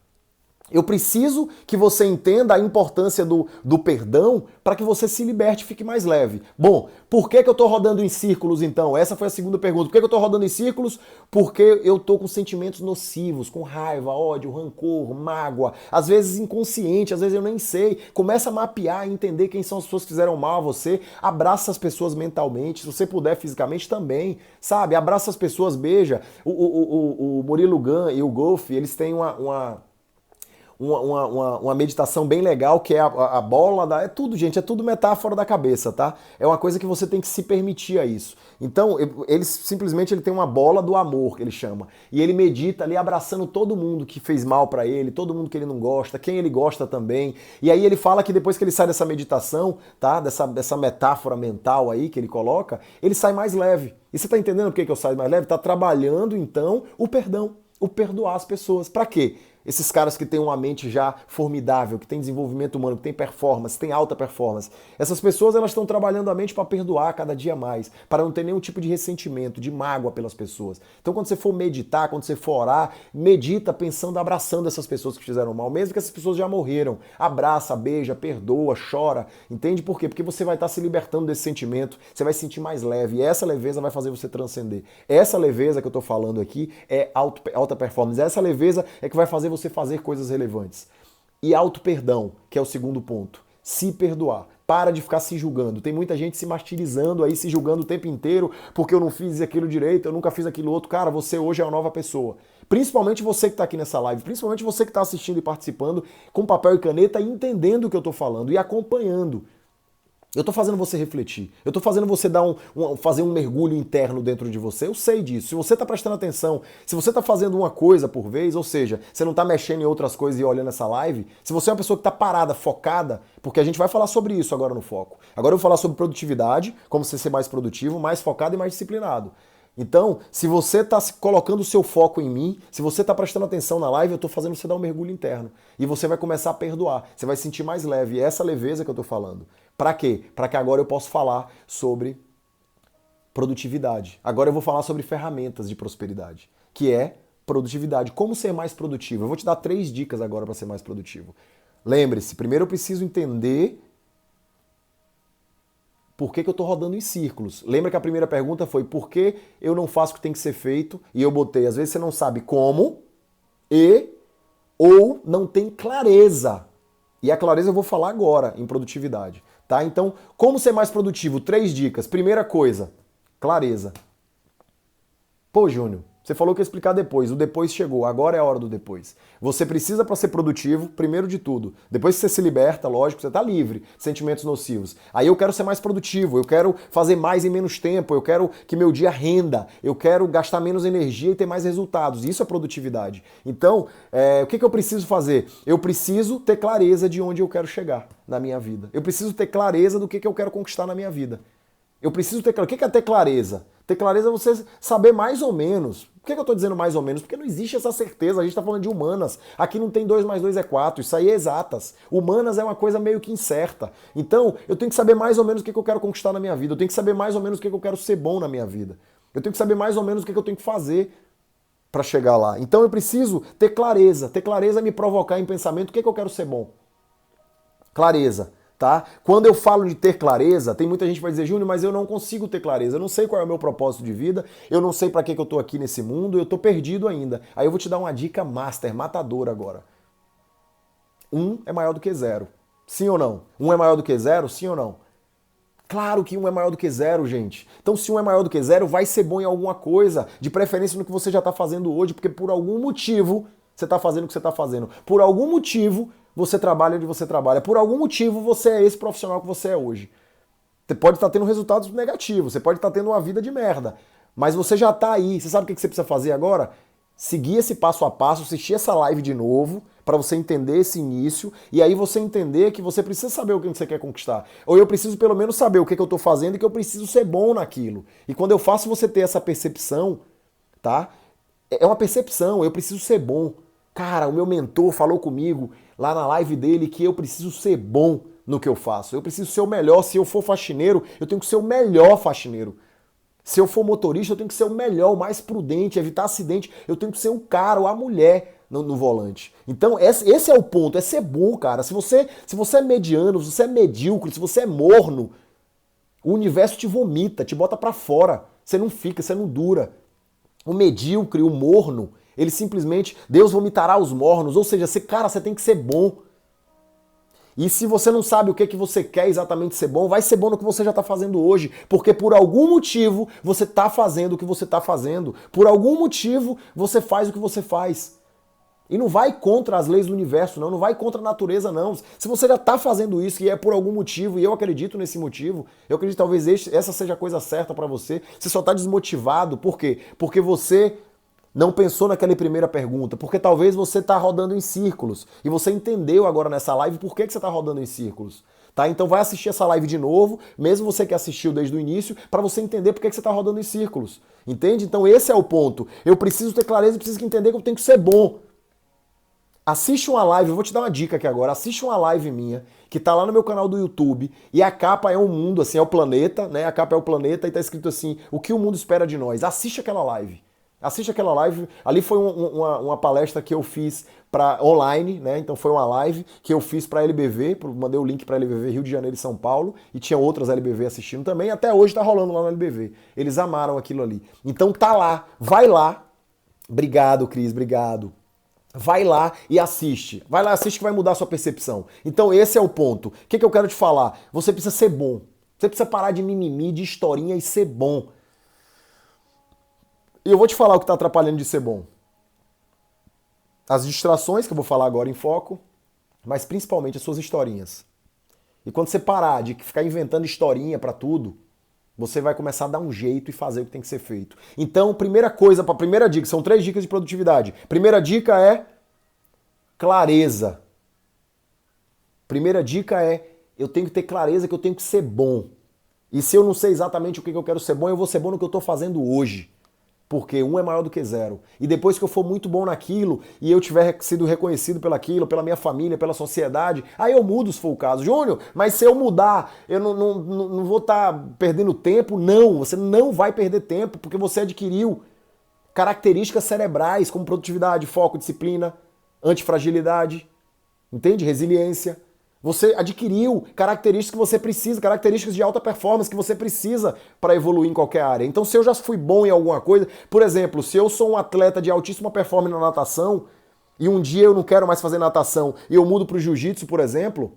Eu preciso que você entenda a importância do perdão para que você se liberte e fique mais leve. Bom, por que eu estou rodando em círculos então? Essa foi a segunda pergunta. Por que eu estou rodando em círculos? Porque eu estou com sentimentos nocivos, com raiva, ódio, rancor, mágoa, às vezes inconsciente, às vezes eu nem sei. Começa a mapear e entender quem são as pessoas que fizeram mal a você. Abraça as pessoas mentalmente, se você puder fisicamente também, sabe? Abraça as pessoas, beija. O Murilo Gun e o Golf, eles têm uma meditação bem legal, que é a bola da... É tudo, gente, é tudo metáfora da cabeça, tá? É uma coisa que você tem que se permitir a isso. Então, ele tem uma bola do amor, que ele chama. E ele medita ali abraçando todo mundo que fez mal pra ele, todo mundo que ele não gosta, quem ele gosta também. E aí ele fala que depois que ele sai dessa meditação, tá? Dessa metáfora mental aí que ele coloca, ele sai mais leve. E você tá entendendo por que eu saio mais leve? Tá trabalhando, então, o perdão. O perdoar as pessoas. Pra quê? Esses caras que têm uma mente já formidável, que tem desenvolvimento humano, que tem performance, tem alta performance. Essas pessoas elas estão trabalhando a mente para perdoar cada dia mais, para não ter nenhum tipo de ressentimento, de mágoa pelas pessoas. Então quando você for meditar, quando você for orar, medita pensando, abraçando essas pessoas que fizeram mal, mesmo que essas pessoas já morreram. Abraça, beija, perdoa, chora. Entende por quê? Porque você vai estar se libertando desse sentimento, você vai se sentir mais leve e essa leveza vai fazer você transcender. Essa leveza que eu tô falando aqui é alta performance. Essa leveza é que vai fazer você fazer coisas relevantes. E auto-perdão, que é o segundo ponto. Se perdoar. Para de ficar se julgando. Tem muita gente se martirizando aí, se julgando o tempo inteiro porque eu não fiz aquilo direito, eu nunca fiz aquilo outro. Cara, você hoje é uma nova pessoa. Principalmente você que está aqui nessa live, principalmente você que está assistindo e participando com papel e caneta e entendendo o que eu estou falando e acompanhando. Eu tô fazendo você refletir. Eu tô fazendo você fazer um mergulho interno dentro de você. Eu sei disso. Se você tá prestando atenção, se você tá fazendo uma coisa por vez, ou seja, você não tá mexendo em outras coisas e olhando essa live, se você é uma pessoa que tá parada, focada, porque a gente vai falar sobre isso agora no Foco. Agora eu vou falar sobre produtividade, como você ser mais produtivo, mais focado e mais disciplinado. Então, se você está colocando o seu foco em mim, se você está prestando atenção na live, eu estou fazendo você dar um mergulho interno. E você vai começar a perdoar, você vai se sentir mais leve. E é essa leveza que eu estou falando. Para quê? Para que agora eu possa falar sobre produtividade. Agora eu vou falar sobre ferramentas de prosperidade, que é produtividade. Como ser mais produtivo? Eu vou te dar 3 dicas agora para ser mais produtivo. Lembre-se, primeiro eu preciso entender por que eu estou rodando em círculos? Lembra que a primeira pergunta foi por que eu não faço o que tem que ser feito? E eu botei, às vezes você não sabe como ou não tem clareza. E a clareza eu vou falar agora em produtividade, tá? Então, como ser mais produtivo? 3 dicas. Primeira coisa, clareza. Pô, Júnior, você falou que ia explicar depois. O depois chegou, agora é a hora do depois. Você precisa, para ser produtivo, primeiro de tudo. Depois que você se liberta, lógico, você tá livre de sentimentos nocivos. Aí eu quero ser mais produtivo, eu quero fazer mais em menos tempo, eu quero que meu dia renda, eu quero gastar menos energia e ter mais resultados. Isso é produtividade. Então, o que eu preciso fazer? Eu preciso ter clareza de onde eu quero chegar na minha vida. Eu preciso ter clareza do que eu quero conquistar na minha vida. Eu preciso ter clareza. O que é ter clareza? Ter clareza é você saber mais ou menos. Por que eu estou dizendo mais ou menos? Porque não existe essa certeza. A gente está falando de humanas. Aqui não tem 2 mais 2 é 4. Isso aí é exatas. Humanas é uma coisa meio que incerta. Então, eu tenho que saber mais ou menos o que eu quero conquistar na minha vida. Eu tenho que saber mais ou menos o que eu quero ser bom na minha vida. Eu tenho que saber mais ou menos o que eu tenho que fazer para chegar lá. Então, eu preciso ter clareza. Ter clareza é me provocar em pensamento o que eu quero ser bom. Clareza. Tá? Quando eu falo de ter clareza, tem muita gente que vai dizer, Júnior, mas eu não consigo ter clareza, eu não sei qual é o meu propósito de vida, eu não sei para que eu tô aqui nesse mundo, eu tô perdido ainda. Aí eu vou te dar uma dica master, matadora agora. 1 é maior do que 0. Sim ou não? 1 é maior do que 0? Sim ou não? Claro que 1 é maior do que 0, gente. Então se 1 é maior do que 0, vai ser bom em alguma coisa, de preferência no que você já tá fazendo hoje, porque por algum motivo você tá fazendo o que você tá fazendo. Por algum motivo você trabalha onde você trabalha. Por algum motivo você é esse profissional que você é hoje. Você pode estar tendo resultados negativos, você pode estar tendo uma vida de merda, mas você já está aí. Você sabe o que você precisa fazer agora? Seguir esse passo a passo, assistir essa live de novo, para você entender esse início, e aí você entender que você precisa saber o que você quer conquistar. Ou eu preciso pelo menos saber o que eu estou fazendo e que eu preciso ser bom naquilo. E quando eu faço você ter essa percepção, tá? É uma percepção, eu preciso ser bom. Cara, o meu mentor falou comigo lá na live dele que eu preciso ser bom no que eu faço. Eu preciso ser o melhor. Se eu for faxineiro, eu tenho que ser o melhor faxineiro. Se eu for motorista, eu tenho que ser o melhor, o mais prudente, evitar acidente. Eu tenho que ser o cara ou a mulher no volante. Então, esse é o ponto, é ser bom, cara. Se você é mediano, se você é medíocre, se você é morno, o universo te vomita, te bota pra fora. Você não fica, você não dura. O medíocre, o morno, ele simplesmente, Deus vomitará os mornos, ou seja, você tem que ser bom. E se você não sabe o que você quer exatamente ser bom, vai ser bom no que você já está fazendo hoje, porque por algum motivo você está fazendo o que você está fazendo, por algum motivo você faz o que você faz. E não vai contra as leis do universo, não vai contra a natureza, não. Se você já está fazendo isso e é por algum motivo, e eu acredito nesse motivo, eu acredito que talvez essa seja a coisa certa para você, você só está desmotivado, por quê? Porque você não pensou naquela primeira pergunta, porque talvez você está rodando em círculos e você entendeu agora nessa live por que você está rodando em círculos. Tá? Então vai assistir essa live de novo, mesmo você que assistiu desde o início, para você entender por que você está rodando em círculos. Entende? Então esse é o ponto. Eu preciso ter clareza e preciso entender que eu tenho que ser bom. Assiste uma live, eu vou te dar uma dica aqui agora, assiste uma live minha, que tá lá no meu canal do YouTube, e a capa é um mundo, assim, é o planeta, né? A capa é o planeta e tá escrito assim, o que o mundo espera de nós. Assiste aquela live. Assiste aquela live, ali foi uma palestra que eu fiz para online, né? Então foi uma live que eu fiz para LBV, mandei o link para LBV Rio de Janeiro e São Paulo, e tinha outras LBV assistindo também, até hoje tá rolando lá no LBV. Eles amaram aquilo ali. Então tá lá, vai lá. Obrigado, Cris, obrigado. Vai lá e assiste. Vai lá e assiste que vai mudar a sua percepção. Então esse é o ponto. O que eu quero te falar? Você precisa ser bom. Você precisa parar de mimimi, de historinha e ser bom. E eu vou te falar o que está atrapalhando de ser bom. As distrações, que eu vou falar agora em foco, mas principalmente as suas historinhas. E quando você parar de ficar inventando historinha para tudo, você vai começar a dar um jeito e fazer o que tem que ser feito. Então, primeira dica, são 3 dicas de produtividade. Primeira dica é clareza. Primeira dica é, eu tenho que ter clareza que eu tenho que ser bom. E se eu não sei exatamente o que eu quero ser bom, eu vou ser bom no que eu estou fazendo hoje. Porque 1 é maior do que 0. E depois que eu for muito bom naquilo e eu tiver sido reconhecido pelaquilo, pela minha família, pela sociedade, aí eu mudo se for o caso. Júnior, mas se eu mudar, eu não vou estar perdendo tempo? Não, você não vai perder tempo porque você adquiriu características cerebrais como produtividade, foco, disciplina, antifragilidade, entende? Resiliência. Você adquiriu características que você precisa, características de alta performance que você precisa para evoluir em qualquer área. Então, se eu já fui bom em alguma coisa, por exemplo, se eu sou um atleta de altíssima performance na natação e um dia eu não quero mais fazer natação e eu mudo para o jiu-jitsu, por exemplo,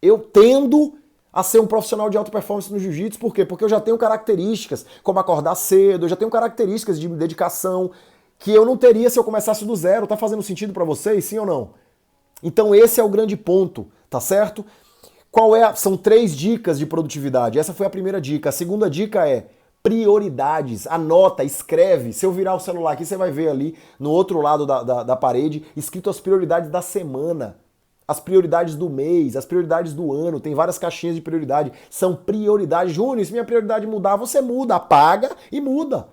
eu tendo a ser um profissional de alta performance no jiu-jitsu. Por quê? Porque eu já tenho características, como acordar cedo, eu já tenho características de dedicação que eu não teria se eu começasse do zero. Tá fazendo sentido para vocês, sim ou não? Então esse é o grande ponto, tá certo? São 3 dicas de produtividade. Essa foi a primeira dica. A segunda dica é prioridades. Anota, escreve. Se eu virar o celular aqui, você vai ver ali no outro lado da parede escrito as prioridades da semana, as prioridades do mês, as prioridades do ano. Tem várias caixinhas de prioridade. São prioridades. Júnior, se minha prioridade mudar, você muda, apaga e muda.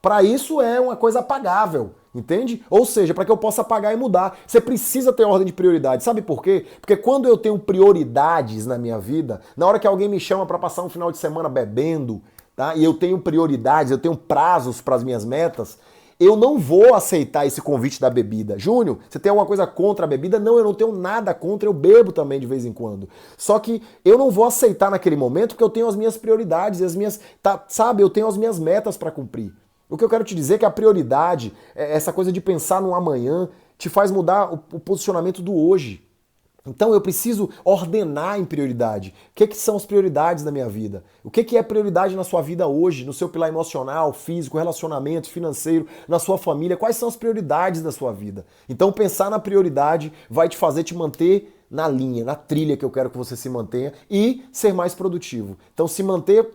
Para isso é uma coisa apagável, entende? Ou seja, para que eu possa apagar e mudar, você precisa ter ordem de prioridade. Sabe por quê? Porque quando eu tenho prioridades na minha vida, na hora que alguém me chama para passar um final de semana bebendo, tá? E eu tenho prioridades, eu tenho prazos para as minhas metas, eu não vou aceitar esse convite da bebida. Júnior, você tem alguma coisa contra a bebida? Não, eu não tenho nada contra, eu bebo também de vez em quando. Só que eu não vou aceitar naquele momento porque eu tenho as minhas prioridades, sabe, eu tenho as minhas metas para cumprir. O que eu quero te dizer é que a prioridade, essa coisa de pensar no amanhã, te faz mudar o posicionamento do hoje. Então eu preciso ordenar em prioridade. O que são as prioridades da minha vida? O que é prioridade na sua vida hoje, no seu pilar emocional, físico, relacionamento, financeiro, na sua família? Quais são as prioridades da sua vida? Então pensar na prioridade vai te fazer te manter na linha, na trilha que eu quero que você se mantenha e ser mais produtivo. Então se manter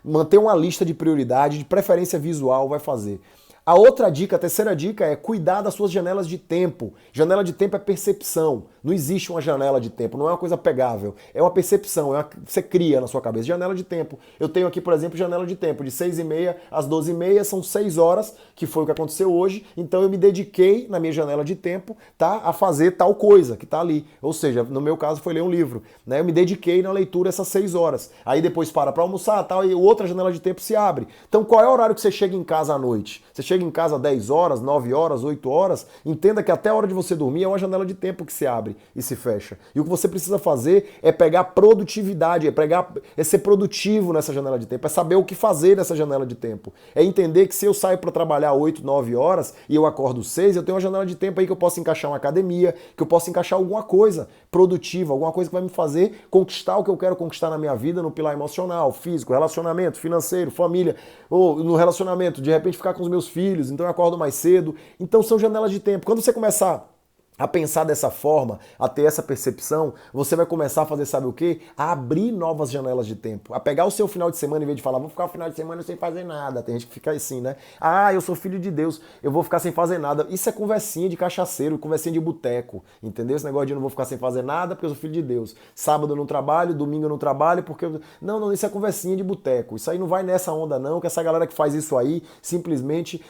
manter uma lista de prioridade, de preferência visual, vai fazer. A outra dica, a terceira dica é cuidar das suas janelas de tempo. Janela de tempo é percepção. Não existe uma janela de tempo, não é uma coisa pegável. É uma percepção, você cria na sua cabeça. Janela de tempo. Eu tenho aqui, por exemplo, janela de tempo de 6h30 às 12h30, são 6 horas, que foi o que aconteceu hoje. Então eu me dediquei na minha janela de tempo, tá, a fazer tal coisa que tá ali. Ou seja, no meu caso foi ler um livro. Né? Eu me dediquei na leitura essas 6 horas. Aí depois para almoçar tal, e outra janela de tempo se abre. Então qual é o horário que você chega em casa à noite? Você chega em casa às 10 horas, 9 horas, 8 horas, entenda que até a hora de você dormir é uma janela de tempo que se abre e se fecha. E o que você precisa fazer é pegar produtividade, é ser produtivo nessa janela de tempo, é saber o que fazer nessa janela de tempo. É entender que se eu saio para trabalhar 8, 9 horas e eu acordo 6, eu tenho uma janela de tempo aí que eu posso encaixar uma academia, que eu posso encaixar alguma coisa produtiva, alguma coisa que vai me fazer conquistar o que eu quero conquistar na minha vida, no pilar emocional, físico, relacionamento, financeiro, família, ou no relacionamento, de repente ficar com os meus filhos, então eu acordo mais cedo. Então são janelas de tempo. Quando você começar a pensar dessa forma, a ter essa percepção, você vai começar a fazer, sabe o quê? A abrir novas janelas de tempo. A pegar o seu final de semana, em vez de falar, vou ficar o final de semana sem fazer nada. Tem gente que fica assim, né? Ah, eu sou filho de Deus, eu vou ficar sem fazer nada. Isso é conversinha de cachaceiro, conversinha de boteco, entendeu? Esse negócio de não vou ficar sem fazer nada porque eu sou filho de Deus. Sábado eu não trabalho, domingo eu não trabalho porque eu... Não, isso é conversinha de boteco. Isso aí não vai nessa onda não, que essa galera que faz isso aí, simplesmente...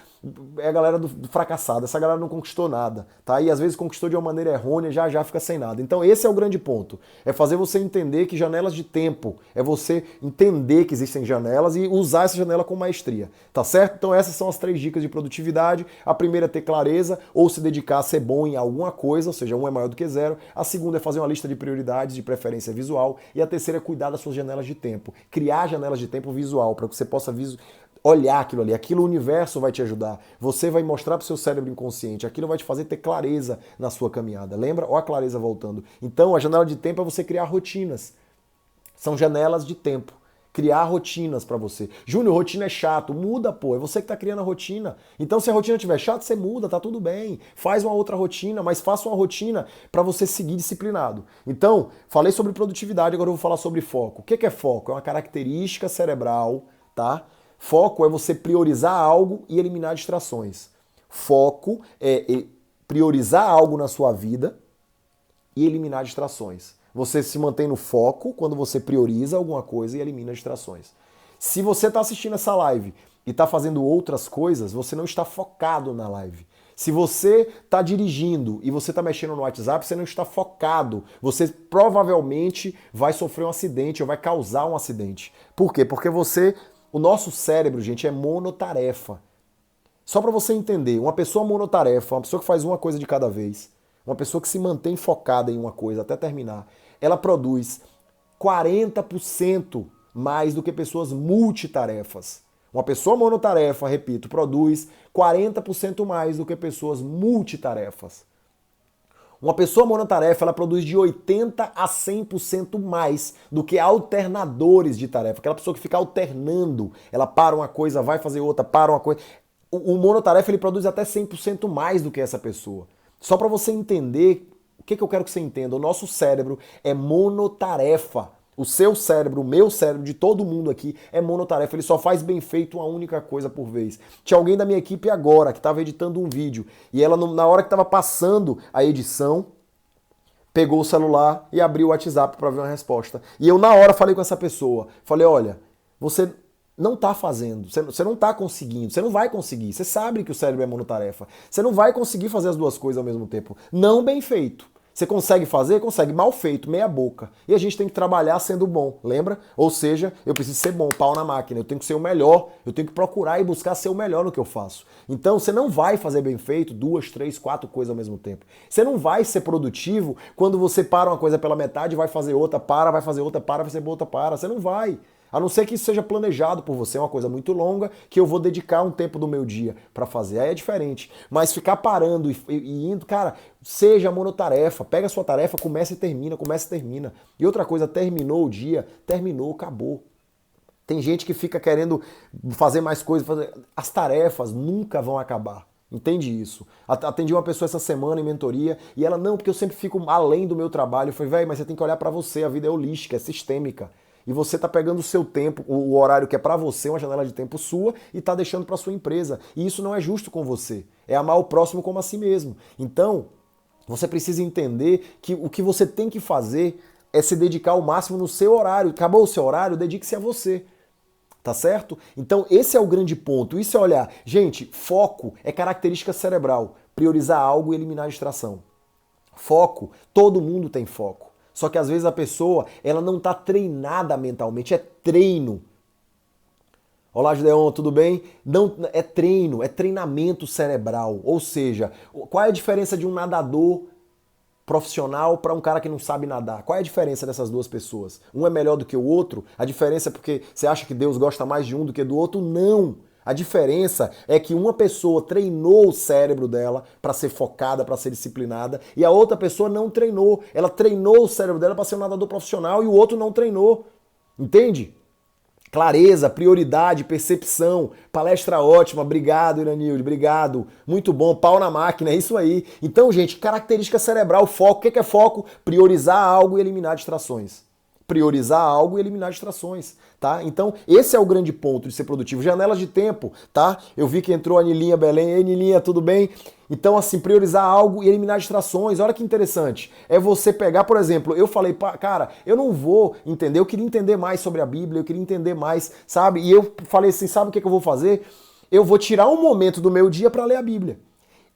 é a galera do fracassado, essa galera não conquistou nada, tá? E às vezes conquistou de uma maneira errônea, já fica sem nada. Então esse é o grande ponto, é fazer você entender que janelas de tempo, é você entender que existem janelas e usar essa janela com maestria, tá certo? Então essas são as 3 dicas de produtividade. A primeira é ter clareza ou se dedicar a ser bom em alguma coisa, ou seja, 1 é maior do que 0. A segunda é fazer uma lista de prioridades, de preferência visual. E a terceira é cuidar das suas janelas de tempo, criar janelas de tempo visual, para que você possa olhar aquilo ali, aquilo o universo vai te ajudar. Você vai mostrar para o seu cérebro inconsciente, aquilo vai te fazer ter clareza na sua caminhada. Lembra? Olha a clareza voltando. Então, a janela de tempo é você criar rotinas. São janelas de tempo. Criar rotinas para você. Júnior, rotina é chato. Muda, pô. É você que tá criando a rotina. Então, se a rotina estiver chata, você muda, tá tudo bem. Faz uma outra rotina, mas faça uma rotina para você seguir disciplinado. Então, falei sobre produtividade, agora eu vou falar sobre foco. O que é foco? É uma característica cerebral, tá? Foco é você priorizar algo e eliminar distrações. Foco é priorizar algo na sua vida e eliminar distrações. Você se mantém no foco quando você prioriza alguma coisa e elimina distrações. Se você está assistindo essa live e está fazendo outras coisas, você não está focado na live. Se você está dirigindo e você está mexendo no WhatsApp, você não está focado. Você provavelmente vai sofrer um acidente ou vai causar um acidente. Por quê? Porque o nosso cérebro, gente, é monotarefa. Só para você entender, uma pessoa monotarefa, uma pessoa que faz uma coisa de cada vez, uma pessoa que se mantém focada em uma coisa até terminar, ela produz 40% mais do que pessoas multitarefas. Uma pessoa monotarefa, repito, produz 40% mais do que pessoas multitarefas. Uma pessoa monotarefa, ela produz de 80 a 100% mais do que alternadores de tarefa. Aquela pessoa que fica alternando, ela para uma coisa, vai fazer outra, para uma coisa. O monotarefa, ele produz até 100% mais do que essa pessoa. Só para você entender, o que eu quero que você entenda? O nosso cérebro é monotarefa. O seu cérebro, o meu cérebro, de todo mundo aqui, é monotarefa. Ele só faz bem feito uma única coisa por vez. Tinha alguém da minha equipe agora que estava editando um vídeo e ela, na hora que estava passando a edição, pegou o celular e abriu o WhatsApp para ver uma resposta. E eu, na hora, falei com essa pessoa. Falei, olha, você não está fazendo, você não está conseguindo, você não vai conseguir. Você sabe que o cérebro é monotarefa. Você não vai conseguir fazer as duas coisas ao mesmo tempo. Não bem feito. Você consegue fazer? Consegue. Mal feito, meia boca. E a gente tem que trabalhar sendo bom, lembra? Ou seja, eu preciso ser bom, pau na máquina. Eu tenho que ser o melhor. Eu tenho que procurar e buscar ser o melhor no que eu faço. Então, você não vai fazer bem feito 2, 3, 4 coisas ao mesmo tempo. Você não vai ser produtivo quando você para uma coisa pela metade, vai fazer outra, para, vai fazer outra, para, vai fazer outra, para. Você não vai. A não ser que isso seja planejado por você, é uma coisa muito longa, que eu vou dedicar um tempo do meu dia para fazer. Aí é diferente. Mas ficar parando e indo, cara, seja monotarefa. Pega a sua tarefa, começa e termina, começa e termina. E outra coisa, terminou o dia, terminou, acabou. Tem gente que fica querendo fazer mais coisas. As tarefas nunca vão acabar. Entende isso? Atendi uma pessoa essa semana em mentoria e ela, não, porque eu sempre fico além do meu trabalho. Eu falei, velho, mas você tem que olhar para você, a vida é holística, é sistêmica. E você está pegando o seu tempo, o horário que é para você, uma janela de tempo sua, e está deixando para sua empresa. E isso não é justo com você. É amar o próximo como a si mesmo. Então, você precisa entender que o que você tem que fazer é se dedicar ao máximo no seu horário. Acabou o seu horário, dedique-se a você. Tá certo? Então, esse é o grande ponto. Isso é olhar. Gente, foco é característica cerebral. Priorizar algo e eliminar a distração. Foco, todo mundo tem foco. Só que às vezes a pessoa, ela não está treinada mentalmente, é treino. Olá, Gideon, tudo bem? Não, é treino, é treinamento cerebral. Ou seja, qual é a diferença de um nadador profissional para um cara que não sabe nadar? Qual é a diferença dessas duas pessoas? Um é melhor do que o outro? A diferença é porque você acha que Deus gosta mais de um do que do outro? Não! A diferença é que uma pessoa treinou o cérebro dela para ser focada, para ser disciplinada, e a outra pessoa não treinou. Ela treinou o cérebro dela para ser um nadador profissional e o outro não treinou. Entende? Clareza, prioridade, percepção, palestra ótima, obrigado, Iranilde, obrigado, muito bom, pau na máquina, é isso aí. Então, gente, característica cerebral, foco, o que é foco? Priorizar algo e eliminar distrações. Priorizar algo e eliminar distrações, tá? Então, esse é o grande ponto de ser produtivo. Janelas de tempo, tá? Eu vi que entrou a Nilinha Belém. Ei, Nilinha, tudo bem? Então, assim, priorizar algo e eliminar distrações. Olha que interessante. É você pegar, por exemplo, eu falei, cara, eu não vou entender, eu queria entender mais sobre a Bíblia, eu queria entender mais, sabe? E eu falei assim, sabe o que eu vou fazer? Eu vou tirar um momento do meu dia para ler a Bíblia.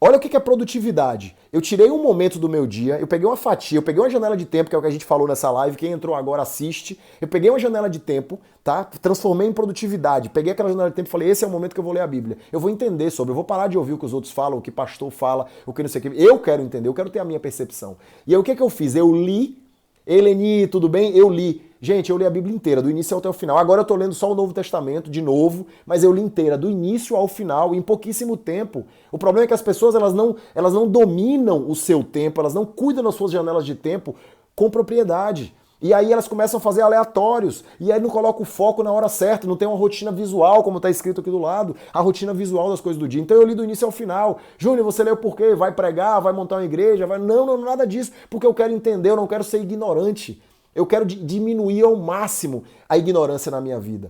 Olha o que é produtividade. Eu tirei um momento do meu dia, eu peguei uma fatia, eu peguei uma janela de tempo, que é o que a gente falou nessa live, quem entrou agora assiste. Eu peguei uma janela de tempo, tá? Transformei em produtividade. Peguei aquela janela de tempo e falei, esse é o momento que eu vou ler a Bíblia. Eu vou entender sobre, eu vou parar de ouvir o que os outros falam, o que pastor fala, o que não sei o que. Eu quero entender, eu quero ter a minha percepção. E aí o que eu fiz? Eu li. Eleni, tudo bem? Eu li. Gente, eu li a Bíblia inteira, do início até o final. Agora eu tô lendo só o Novo Testamento, de novo, mas eu li inteira, do início ao final, em pouquíssimo tempo. O problema é que as pessoas, elas não dominam o seu tempo, elas não cuidam das suas janelas de tempo com propriedade. E aí elas começam a fazer aleatórios, e aí não colocam o foco na hora certa, não tem uma rotina visual, como está escrito aqui do lado, a rotina visual das coisas do dia. Então eu li do início ao final. Júnior, você leu por quê? Vai pregar, vai montar uma igreja? Vai... Não, nada disso, porque eu quero entender, eu não quero ser ignorante. Eu quero diminuir ao máximo a ignorância na minha vida.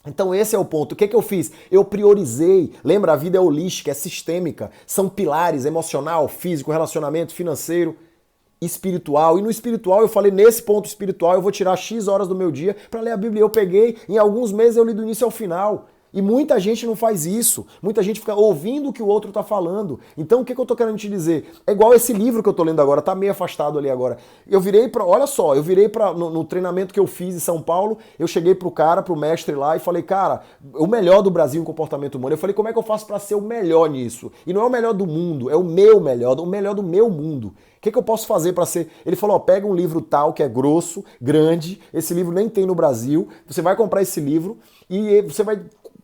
Então esse é o ponto. O que eu fiz? Eu priorizei. Lembra, a vida é holística, é sistêmica. São pilares, emocional, físico, relacionamento, financeiro, espiritual. E no espiritual eu falei, nesse ponto espiritual eu vou tirar X horas do meu dia para ler a Bíblia. Eu peguei, em alguns meses eu li do início ao final. E muita gente não faz isso. Muita gente fica ouvindo o que o outro tá falando. Então o que eu tô querendo te dizer? É igual esse livro que eu tô lendo agora, tá meio afastado ali agora. Olha só, eu virei no treinamento que eu fiz em São Paulo, eu cheguei pro mestre lá e falei, cara, o melhor do Brasil em comportamento humano. Eu falei, como é que eu faço para ser o melhor nisso? E não é o melhor do mundo, é o melhor do meu mundo. O que eu posso fazer para ser? Ele falou, ó, pega um livro tal que é grosso, grande, esse livro nem tem no Brasil, você vai comprar esse livro e você vai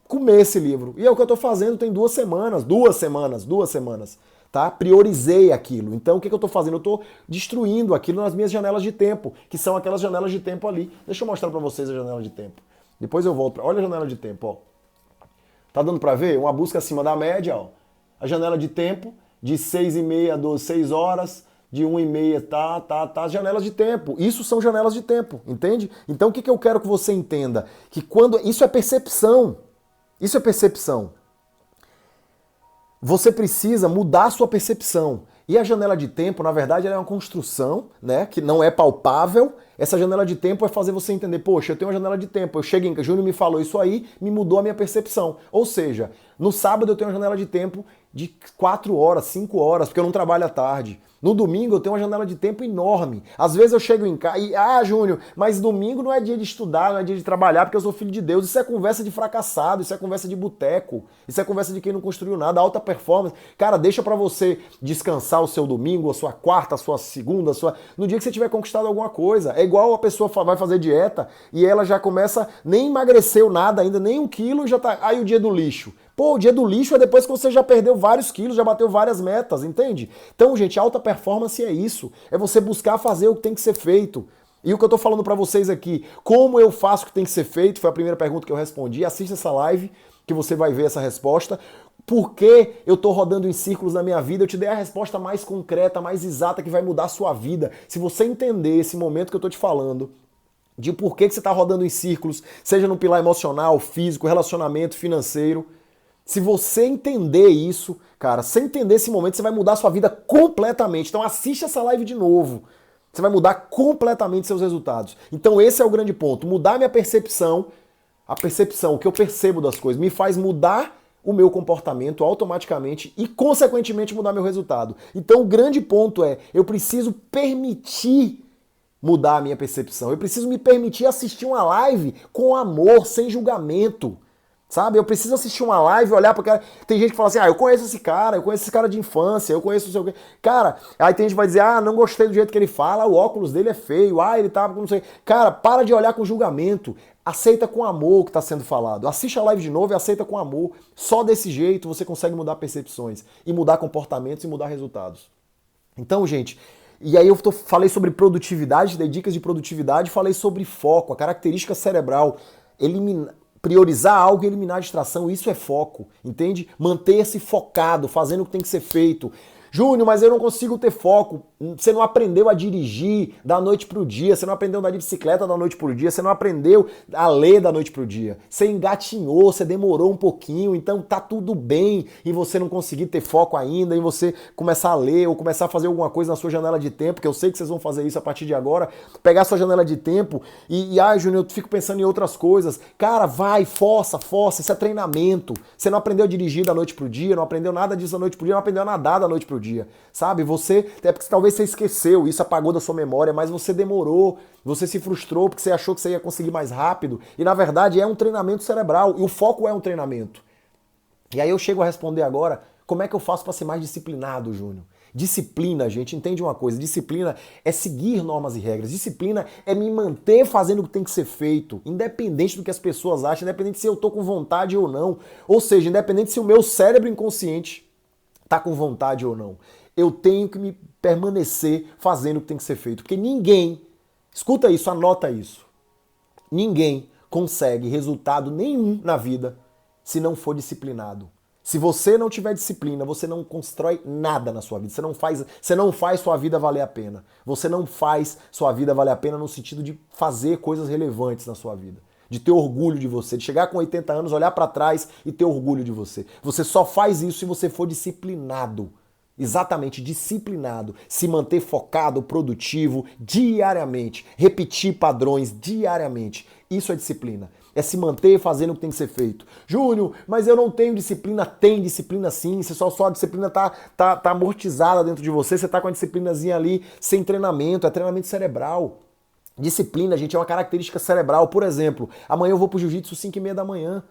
comer esse livro. E é o que eu tô fazendo tem 2 semanas, tá? Priorizei aquilo. Então o que eu tô fazendo? Eu tô destruindo aquilo nas minhas janelas de tempo, que são aquelas janelas de tempo ali. Deixa eu mostrar para vocês a janela de tempo. Depois eu volto. Olha a janela de tempo, ó. Tá dando para ver? Uma busca acima da média, ó. A janela de tempo de 6h30 a 12, 6 horas, de 1h30, tá, janelas de tempo. Isso são janelas de tempo, entende? Então o que eu quero que você entenda? Que quando isso é percepção. Isso é percepção. Você precisa mudar a sua percepção. E a janela de tempo, na verdade, ela é uma construção, né, que não é palpável. Essa janela de tempo é fazer você entender, poxa, eu tenho uma janela de tempo, eu cheguei em Júnior me falou isso aí, me mudou a minha percepção. Ou seja, no sábado eu tenho uma janela de tempo de 4 horas, 5 horas, porque eu não trabalho à tarde. No domingo eu tenho uma janela de tempo enorme. Às vezes eu chego em casa e, Júnior, mas domingo não é dia de estudar, não é dia de trabalhar, porque eu sou filho de Deus. Isso é conversa de fracassado, isso é conversa de boteco, isso é conversa de quem não construiu nada, alta performance. Cara, deixa pra você descansar o seu domingo, a sua quarta, a sua segunda, no dia que você tiver conquistado alguma coisa. É igual a pessoa vai fazer dieta e ela já começa, nem emagreceu nada ainda, nem 1 quilo, e já tá. Aí o dia do lixo. Pô, o dia do lixo é depois que você já perdeu vários quilos, já bateu várias metas, entende? Então, gente, alta performance é isso. É você buscar fazer o que tem que ser feito. E o que eu tô falando pra vocês aqui, como eu faço o que tem que ser feito, foi a primeira pergunta que eu respondi. Assista essa live que você vai ver essa resposta. Por que eu tô rodando em círculos na minha vida? Eu te dei a resposta mais concreta, mais exata, que vai mudar a sua vida. Se você entender esse momento que eu tô te falando, de por que você tá rodando em círculos, seja no pilar emocional, físico, relacionamento, financeiro. Se você entender isso, cara, sem entender esse momento, você vai mudar a sua vida completamente. Então assiste essa live de novo. Você vai mudar completamente seus resultados. Então esse é o grande ponto. Mudar minha percepção, a percepção, o que eu percebo das coisas, me faz mudar o meu comportamento automaticamente e, consequentemente, mudar meu resultado. Então o grande ponto é, eu preciso permitir mudar a minha percepção. Eu preciso me permitir assistir uma live com amor, sem julgamento. Sabe? Eu preciso assistir uma live, olhar para cara. Tem gente que fala assim, eu conheço esse cara de infância, eu conheço não sei o quê. Cara, aí tem gente que vai dizer, não gostei do jeito que ele fala, o óculos dele é feio, ele tá, não sei. Cara, para de olhar com julgamento. Aceita com amor o que está sendo falado. Assiste a live de novo e aceita com amor. Só desse jeito você consegue mudar percepções e mudar comportamentos e mudar resultados. Então, gente, e aí falei sobre produtividade, dei dicas de produtividade, falei sobre foco, a característica cerebral, priorizar algo e eliminar a distração, isso é foco, entende? Manter-se focado, fazendo o que tem que ser feito. Júnior, mas eu não consigo ter foco. Você não aprendeu a dirigir da noite pro dia, você não aprendeu a andar de bicicleta da noite pro dia, você não aprendeu a ler da noite pro dia. Você engatinhou, você demorou um pouquinho, então tá tudo bem em você não conseguir ter foco ainda, em você começar a ler ou começar a fazer alguma coisa na sua janela de tempo, que eu sei que vocês vão fazer isso a partir de agora, pegar sua janela de tempo Júnior, eu fico pensando em outras coisas. Cara, vai, força, isso é treinamento. Você não aprendeu a dirigir da noite pro dia, não aprendeu nada disso da noite pro dia, não aprendeu a nadar da noite pro dia, sabe? Talvez você esqueceu, isso apagou da sua memória, mas você demorou, você se frustrou porque você achou que você ia conseguir mais rápido, e na verdade é um treinamento cerebral, e o foco é um treinamento. E aí eu chego a responder agora, como é que eu faço para ser mais disciplinado, Júnior? Disciplina, gente, entende uma coisa, disciplina é seguir normas e regras, disciplina é me manter fazendo o que tem que ser feito, independente do que as pessoas acham, independente se eu tô com vontade ou não, ou seja, independente se o meu cérebro inconsciente tá com vontade ou não. Eu tenho que me permanecer fazendo o que tem que ser feito, porque ninguém, escuta isso, anota isso, ninguém consegue resultado nenhum na vida se não for disciplinado. Se você não tiver disciplina, você não constrói nada na sua vida. Você não faz sua vida valer a pena. Você não faz sua vida valer a pena no sentido de fazer coisas relevantes na sua vida. De ter orgulho de você, de chegar com 80 anos, olhar para trás e ter orgulho de você. Você só faz isso se você for disciplinado. Exatamente, disciplinado. Se manter focado, produtivo, diariamente. Repetir padrões diariamente. Isso é disciplina. É se manter fazendo o que tem que ser feito. Júnior, mas eu não tenho disciplina. Tem disciplina sim. Você só a disciplina tá amortizada dentro de você. Você tá com a disciplinazinha ali sem treinamento. É treinamento cerebral. Disciplina, gente, é uma característica cerebral. Por exemplo, amanhã eu vou pro jiu-jitsu 5h30 da manhã.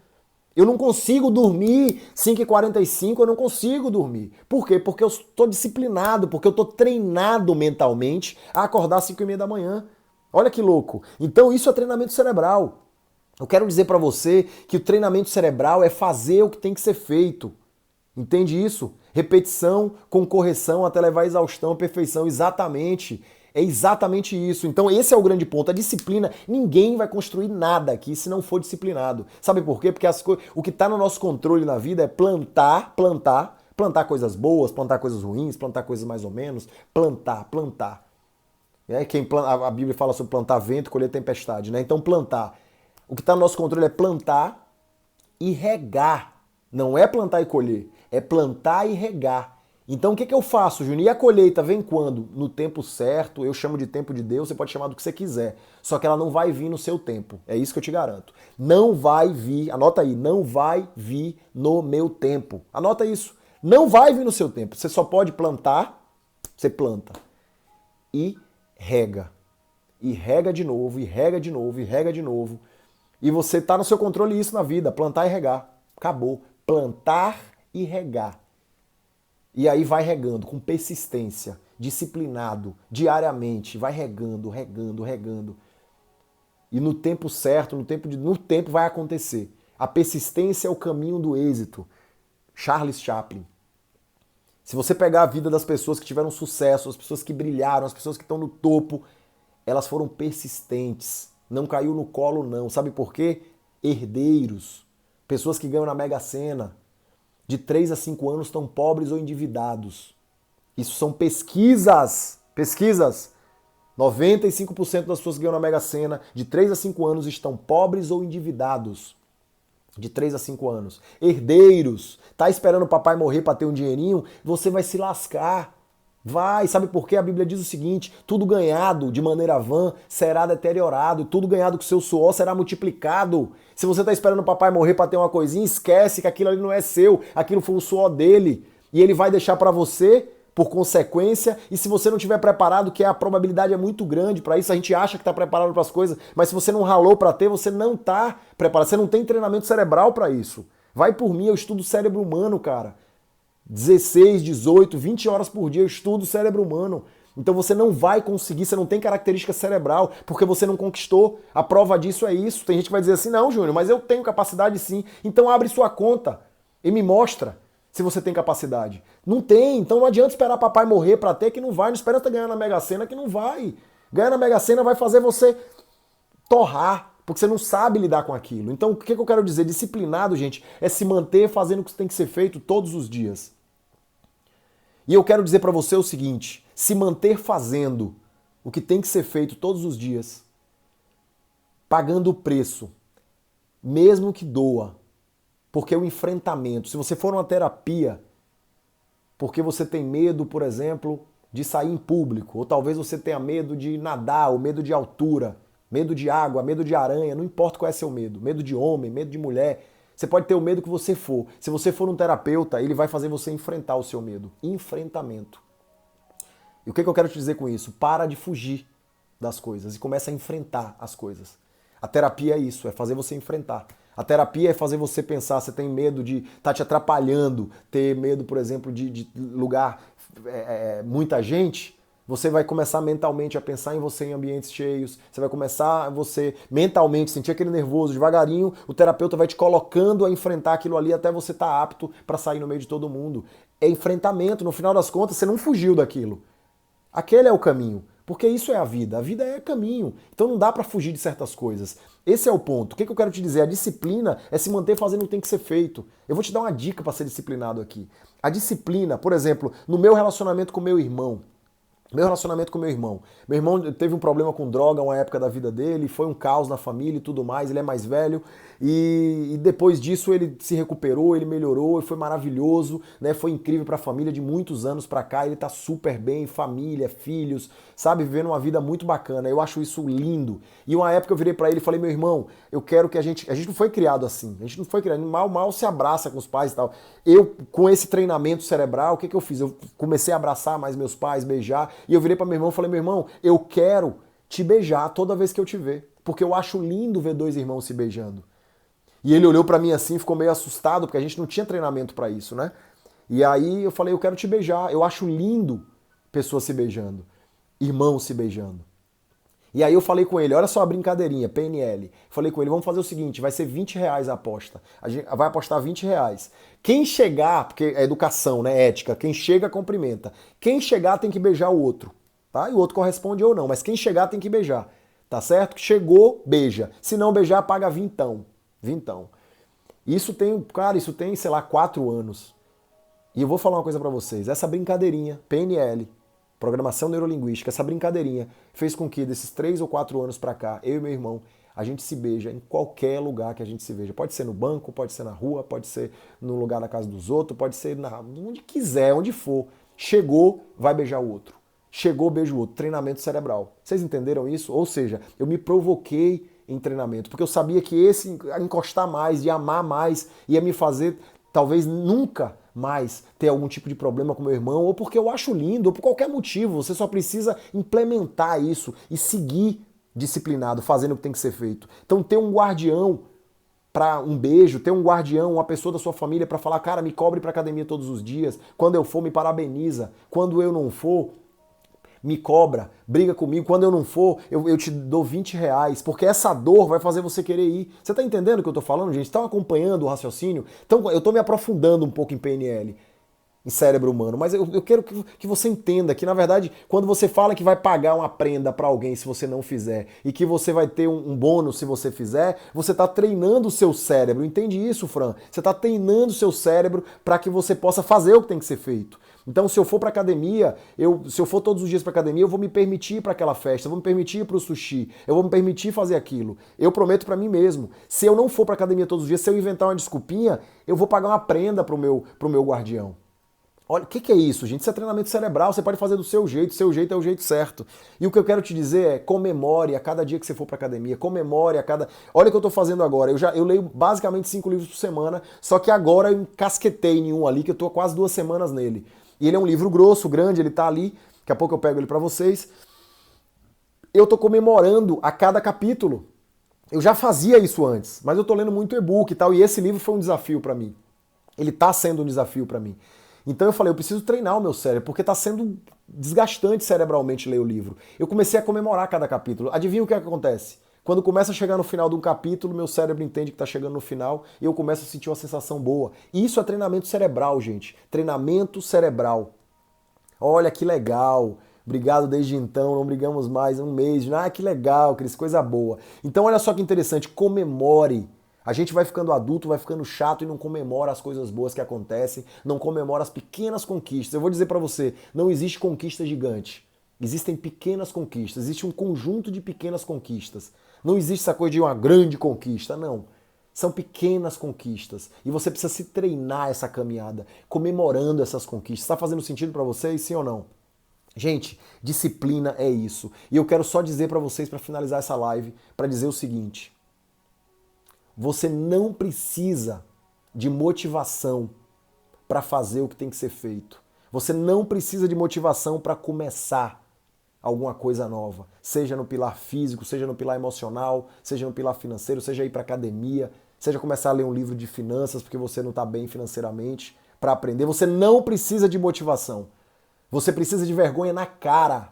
Eu não consigo dormir 5h45, eu não consigo dormir. Por quê? Porque eu estou disciplinado, porque eu estou treinado mentalmente a acordar 5h30 da manhã. Olha que louco. Então isso é treinamento cerebral. Eu quero dizer para você que o treinamento cerebral é fazer o que tem que ser feito. Entende isso? Repetição com correção até levar à exaustão, perfeição, exatamente. É exatamente isso. Então esse é o grande ponto. A disciplina, ninguém vai construir nada aqui se não for disciplinado. Sabe por quê? Porque o que está no nosso controle na vida é plantar coisas boas, plantar coisas ruins, plantar coisas mais ou menos, plantar. A Bíblia fala sobre plantar vento, colher tempestade, né? Então plantar. O que está no nosso controle é plantar e regar. Não é plantar e colher, é plantar e regar. Então o que eu faço, Júnior? E a colheita vem quando? No tempo certo, eu chamo de tempo de Deus, você pode chamar do que você quiser. Só que ela não vai vir no seu tempo, é isso que eu te garanto. Não vai vir, anota aí, não vai vir no meu tempo. Anota isso, não vai vir no seu tempo. Você só pode plantar, você planta. E rega. E rega de novo, e rega de novo, e rega de novo. E você tá no seu controle isso na vida, plantar e regar. Acabou. Plantar e regar. E aí vai regando com persistência, disciplinado, diariamente, vai regando. E no tempo certo, no tempo vai acontecer. A persistência é o caminho do êxito. Charles Chaplin. Se você pegar a vida das pessoas que tiveram sucesso, as pessoas que brilharam, as pessoas que estão no topo, elas foram persistentes. Não caiu no colo não. Sabe por quê? Herdeiros. Pessoas que ganham na Mega Sena. De 3 a 5 anos estão pobres ou endividados. Isso são pesquisas. 95% das pessoas que ganham na Mega Sena de 3 a 5 anos estão pobres ou endividados. De 3 a 5 anos. Herdeiros. Tá esperando o papai morrer para ter um dinheirinho? Você vai se lascar. Vai, sabe por quê? A Bíblia diz o seguinte: tudo ganhado de maneira vã será deteriorado, tudo ganhado com seu suor será multiplicado. Se você está esperando o papai morrer para ter uma coisinha, esquece que aquilo ali não é seu, aquilo foi o suor dele. E ele vai deixar para você por consequência, e se você não estiver preparado, que a probabilidade é muito grande para isso, a gente acha que está preparado para as coisas, mas se você não ralou para ter, você não está preparado, você não tem treinamento cerebral para isso. Vai por mim, eu estudo cérebro humano, cara. 16, 18, 20 horas por dia eu estudo o cérebro humano. Então você não vai conseguir, você não tem característica cerebral, porque você não conquistou. A prova disso é isso. Tem gente que vai dizer assim, não, Júnior, mas eu tenho capacidade sim. Então abre sua conta e me mostra se você tem capacidade. Não tem, então não adianta esperar papai morrer pra ter, que não vai. Não espera estar ganhando na Mega Sena, que não vai. Ganhar na Mega Sena vai fazer você torrar, porque você não sabe lidar com aquilo. Então o que eu quero dizer? Disciplinado, gente, é se manter fazendo o que tem que ser feito todos os dias. E eu quero dizer para você o seguinte: se manter fazendo o que tem que ser feito todos os dias, pagando o preço, mesmo que doa, porque o enfrentamento, se você for numa terapia, porque você tem medo, por exemplo, de sair em público, ou talvez você tenha medo de nadar, ou medo de altura, medo de água, medo de aranha, não importa qual é seu medo, medo de homem, medo de mulher. Você pode ter o medo que você for. Se você for um terapeuta, ele vai fazer você enfrentar o seu medo. Enfrentamento. E o que eu quero te dizer com isso? Para de fugir das coisas e começa a enfrentar as coisas. A terapia é isso, é fazer você enfrentar. A terapia é fazer você pensar, você tem medo de estar te atrapalhando, ter medo, por exemplo, de lugar, muita gente. Você vai começar mentalmente a pensar em você em ambientes cheios, você vai começar você mentalmente sentir aquele nervoso, devagarinho o terapeuta vai te colocando a enfrentar aquilo ali até você estar apto para sair no meio de todo mundo. É enfrentamento, no final das contas você não fugiu daquilo. Aquele é o caminho, porque isso é a vida é caminho, então não dá para fugir de certas coisas. Esse é o ponto. O que eu quero te dizer? A disciplina é se manter fazendo o que tem que ser feito. Eu vou te dar uma dica para ser disciplinado aqui. A disciplina, por exemplo, no meu relacionamento com meu irmão, Meu relacionamento com meu irmão. Meu irmão teve um problema com droga uma época da vida dele, foi um caos na família e tudo mais, ele é mais velho e depois disso ele se recuperou, ele melhorou e foi maravilhoso, né? Foi incrível para a família de muitos anos para cá, ele tá super bem, família, filhos, sabe, vivendo uma vida muito bacana. Eu acho isso lindo. E uma época eu virei para ele e falei: "Meu irmão, eu quero que a gente não foi criado assim. A gente não foi criado, mal se abraça com os pais e tal. Eu com esse treinamento cerebral, o que que eu fiz? Eu comecei a abraçar mais meus pais, beijar. E eu virei para meu irmão e falei: "Meu irmão, eu quero te beijar toda vez que eu te ver, porque eu acho lindo ver dois irmãos se beijando". E ele olhou para mim assim, ficou meio assustado, porque a gente não tinha treinamento para isso, né? E aí eu falei: "Eu quero te beijar. Eu acho lindo pessoas se beijando, irmãos se beijando". E aí eu falei com ele: "Olha só a brincadeirinha, PNL". Falei com ele: "Vamos fazer o seguinte, vai ser R$ 20 a aposta. A gente vai apostar R$ 20. Quem chegar, porque é educação, né, ética, quem chega cumprimenta. Quem chegar tem que beijar o outro, tá? E o outro corresponde ou não, mas quem chegar tem que beijar, tá certo? Chegou, beija. Se não beijar, paga vintão. Vintão. Isso tem, sei lá, 4 anos. E eu vou falar uma coisa pra vocês, essa brincadeirinha, PNL, Programação Neurolinguística, essa brincadeirinha fez com que desses 3 ou 4 anos pra cá, eu e meu irmão, a gente se beija em qualquer lugar que a gente se veja. Pode ser no banco, pode ser na rua, pode ser no lugar da casa dos outros, pode ser onde quiser, onde for. Chegou, vai beijar o outro. Chegou, beija o outro. Treinamento cerebral. Vocês entenderam isso? Ou seja, eu me provoquei em treinamento, porque eu sabia que esse encostar mais, de amar mais, ia me fazer talvez nunca mais ter algum tipo de problema com meu irmão, ou porque eu acho lindo, ou por qualquer motivo. Você só precisa implementar isso e seguir disciplinado, fazendo o que tem que ser feito. Então ter um guardião para um beijo, ter um guardião, uma pessoa da sua família para falar: "Cara, me cobre para academia todos os dias. Quando eu for, me parabeniza. Quando eu não for, me cobra, briga comigo. Quando eu não for, eu te dou R$ 20, porque essa dor vai fazer você querer ir". Você tá entendendo o que eu tô falando, gente? Estão acompanhando o raciocínio? Então eu tô me aprofundando um pouco em PNL, em cérebro humano, mas eu quero que você entenda que, na verdade, quando você fala que vai pagar uma prenda para alguém se você não fizer e que você vai ter um bônus se você fizer, você tá treinando o seu cérebro. Entende isso, Fran? Você tá treinando o seu cérebro para que você possa fazer o que tem que ser feito. Então, se eu for para academia, se eu for todos os dias para academia, eu vou me permitir ir para aquela festa, eu vou me permitir ir para o sushi, eu vou me permitir fazer aquilo. Eu prometo para mim mesmo. Se eu não for para academia todos os dias, se eu inventar uma desculpinha, eu vou pagar uma prenda pro meu guardião. Olha, o que é isso, gente? Isso é treinamento cerebral, você pode fazer do seu jeito é o jeito certo. E o que eu quero te dizer é: comemore a cada dia que você for para academia, comemore a cada... Olha o que eu tô fazendo agora, eu leio basicamente 5 livros por semana, só que agora eu encasquetei em um ali, que eu tô quase 2 semanas nele. E ele é um livro grosso, grande, ele tá ali, daqui a pouco eu pego ele para vocês. Eu tô comemorando a cada capítulo. Eu já fazia isso antes, mas eu tô lendo muito e-book e tal, e esse livro foi um desafio para mim. Ele tá sendo um desafio para mim. Então eu falei: eu preciso treinar o meu cérebro, porque tá sendo desgastante cerebralmente ler o livro. Eu comecei a comemorar cada capítulo. Adivinha o que acontece? Quando começa a chegar no final de um capítulo, meu cérebro entende que está chegando no final e eu começo a sentir uma sensação boa. E isso é treinamento cerebral, gente. Treinamento cerebral. Olha que legal. Obrigado desde então, não brigamos mais um mês. Ah, que legal, Cris, coisa boa. Então olha só que interessante, comemore. A gente vai ficando adulto, vai ficando chato e não comemora as coisas boas que acontecem, não comemora as pequenas conquistas. Eu vou dizer pra você, não existe conquista gigante. Existem pequenas conquistas, existe um conjunto de pequenas conquistas. Não existe essa coisa de uma grande conquista, não. São pequenas conquistas e você precisa se treinar essa caminhada, comemorando essas conquistas. Está fazendo sentido pra vocês, sim ou não? Gente, disciplina é isso. E eu quero só dizer pra vocês, pra finalizar essa live, pra dizer o seguinte: você não precisa de motivação para fazer o que tem que ser feito. Você não precisa de motivação para começar alguma coisa nova, seja no pilar físico, seja no pilar emocional, seja no pilar financeiro, seja ir para academia, seja começar a ler um livro de finanças porque você não está bem financeiramente, para aprender. Você não precisa de motivação. Você precisa de vergonha na cara.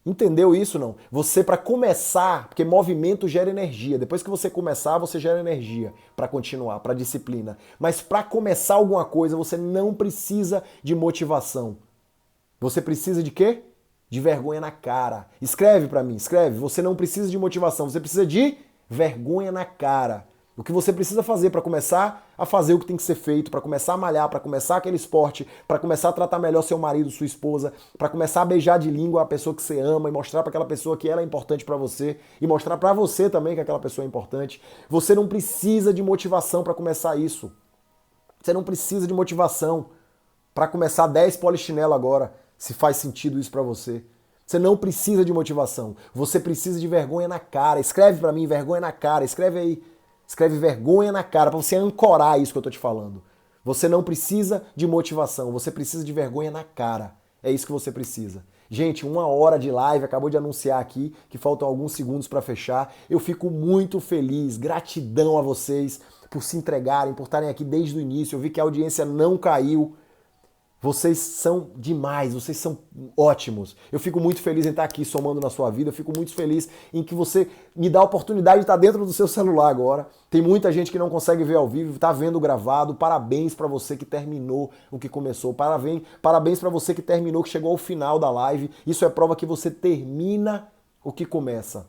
Entendeu isso, não? Você, para começar, porque movimento gera energia. Depois que você começar, você gera energia para continuar, para disciplina. Mas para começar alguma coisa, você não precisa de motivação. Você precisa de quê? De vergonha na cara. Escreve para mim, escreve. Você não precisa de motivação, você precisa de vergonha na cara. O que você precisa fazer para começar a fazer o que tem que ser feito, para começar a malhar, para começar aquele esporte, para começar a tratar melhor seu marido, sua esposa, para começar a beijar de língua a pessoa que você ama e mostrar para aquela pessoa que ela é importante para você e mostrar para você também que aquela pessoa é importante. Você não precisa de motivação para começar isso. Você não precisa de motivação para começar 10 polichinelo agora, se faz sentido isso para você. Você não precisa de motivação. Você precisa de vergonha na cara. Escreve para mim, vergonha na cara. Escreve aí. Escreve vergonha na cara para você ancorar isso que eu tô te falando. Você não precisa de motivação. Você precisa de vergonha na cara. É isso que você precisa. Gente, 1 hora de live, acabou de anunciar aqui que faltam alguns segundos para fechar. Eu fico muito feliz, gratidão a vocês por se entregarem, por estarem aqui desde o início. Eu vi que a audiência não caiu. Vocês são demais, vocês são ótimos. Eu fico muito feliz em estar aqui somando na sua vida, eu fico muito feliz em que você me dá a oportunidade de estar dentro do seu celular agora. Tem muita gente que não consegue ver ao vivo, está vendo gravado. Parabéns para você que terminou o que começou. Parabéns para você que terminou, que chegou ao final da live. Isso é prova que você termina o que começa.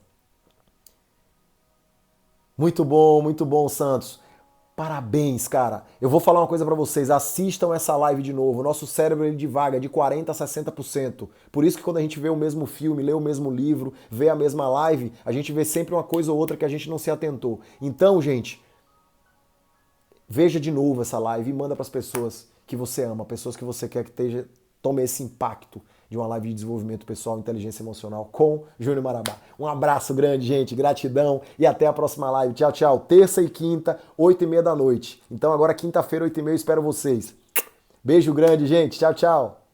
Muito bom, Santos. Parabéns, cara. Eu vou falar uma coisa pra vocês, assistam essa live de novo. O nosso cérebro ele divaga de 40 a 60%. Por isso que quando a gente vê o mesmo filme, lê o mesmo livro, vê a mesma live, a gente vê sempre uma coisa ou outra que a gente não se atentou. Então, gente, veja de novo essa live e manda pras pessoas que você ama, pessoas que você quer que tome esse impacto de uma live de desenvolvimento pessoal, inteligência emocional com Júnior Marabá. Um abraço grande, gente, gratidão e até a próxima live. Tchau, tchau. Terça e quinta, 8h30 da noite. Então agora quinta-feira, 8h30, eu espero vocês. Beijo grande, gente. Tchau, tchau.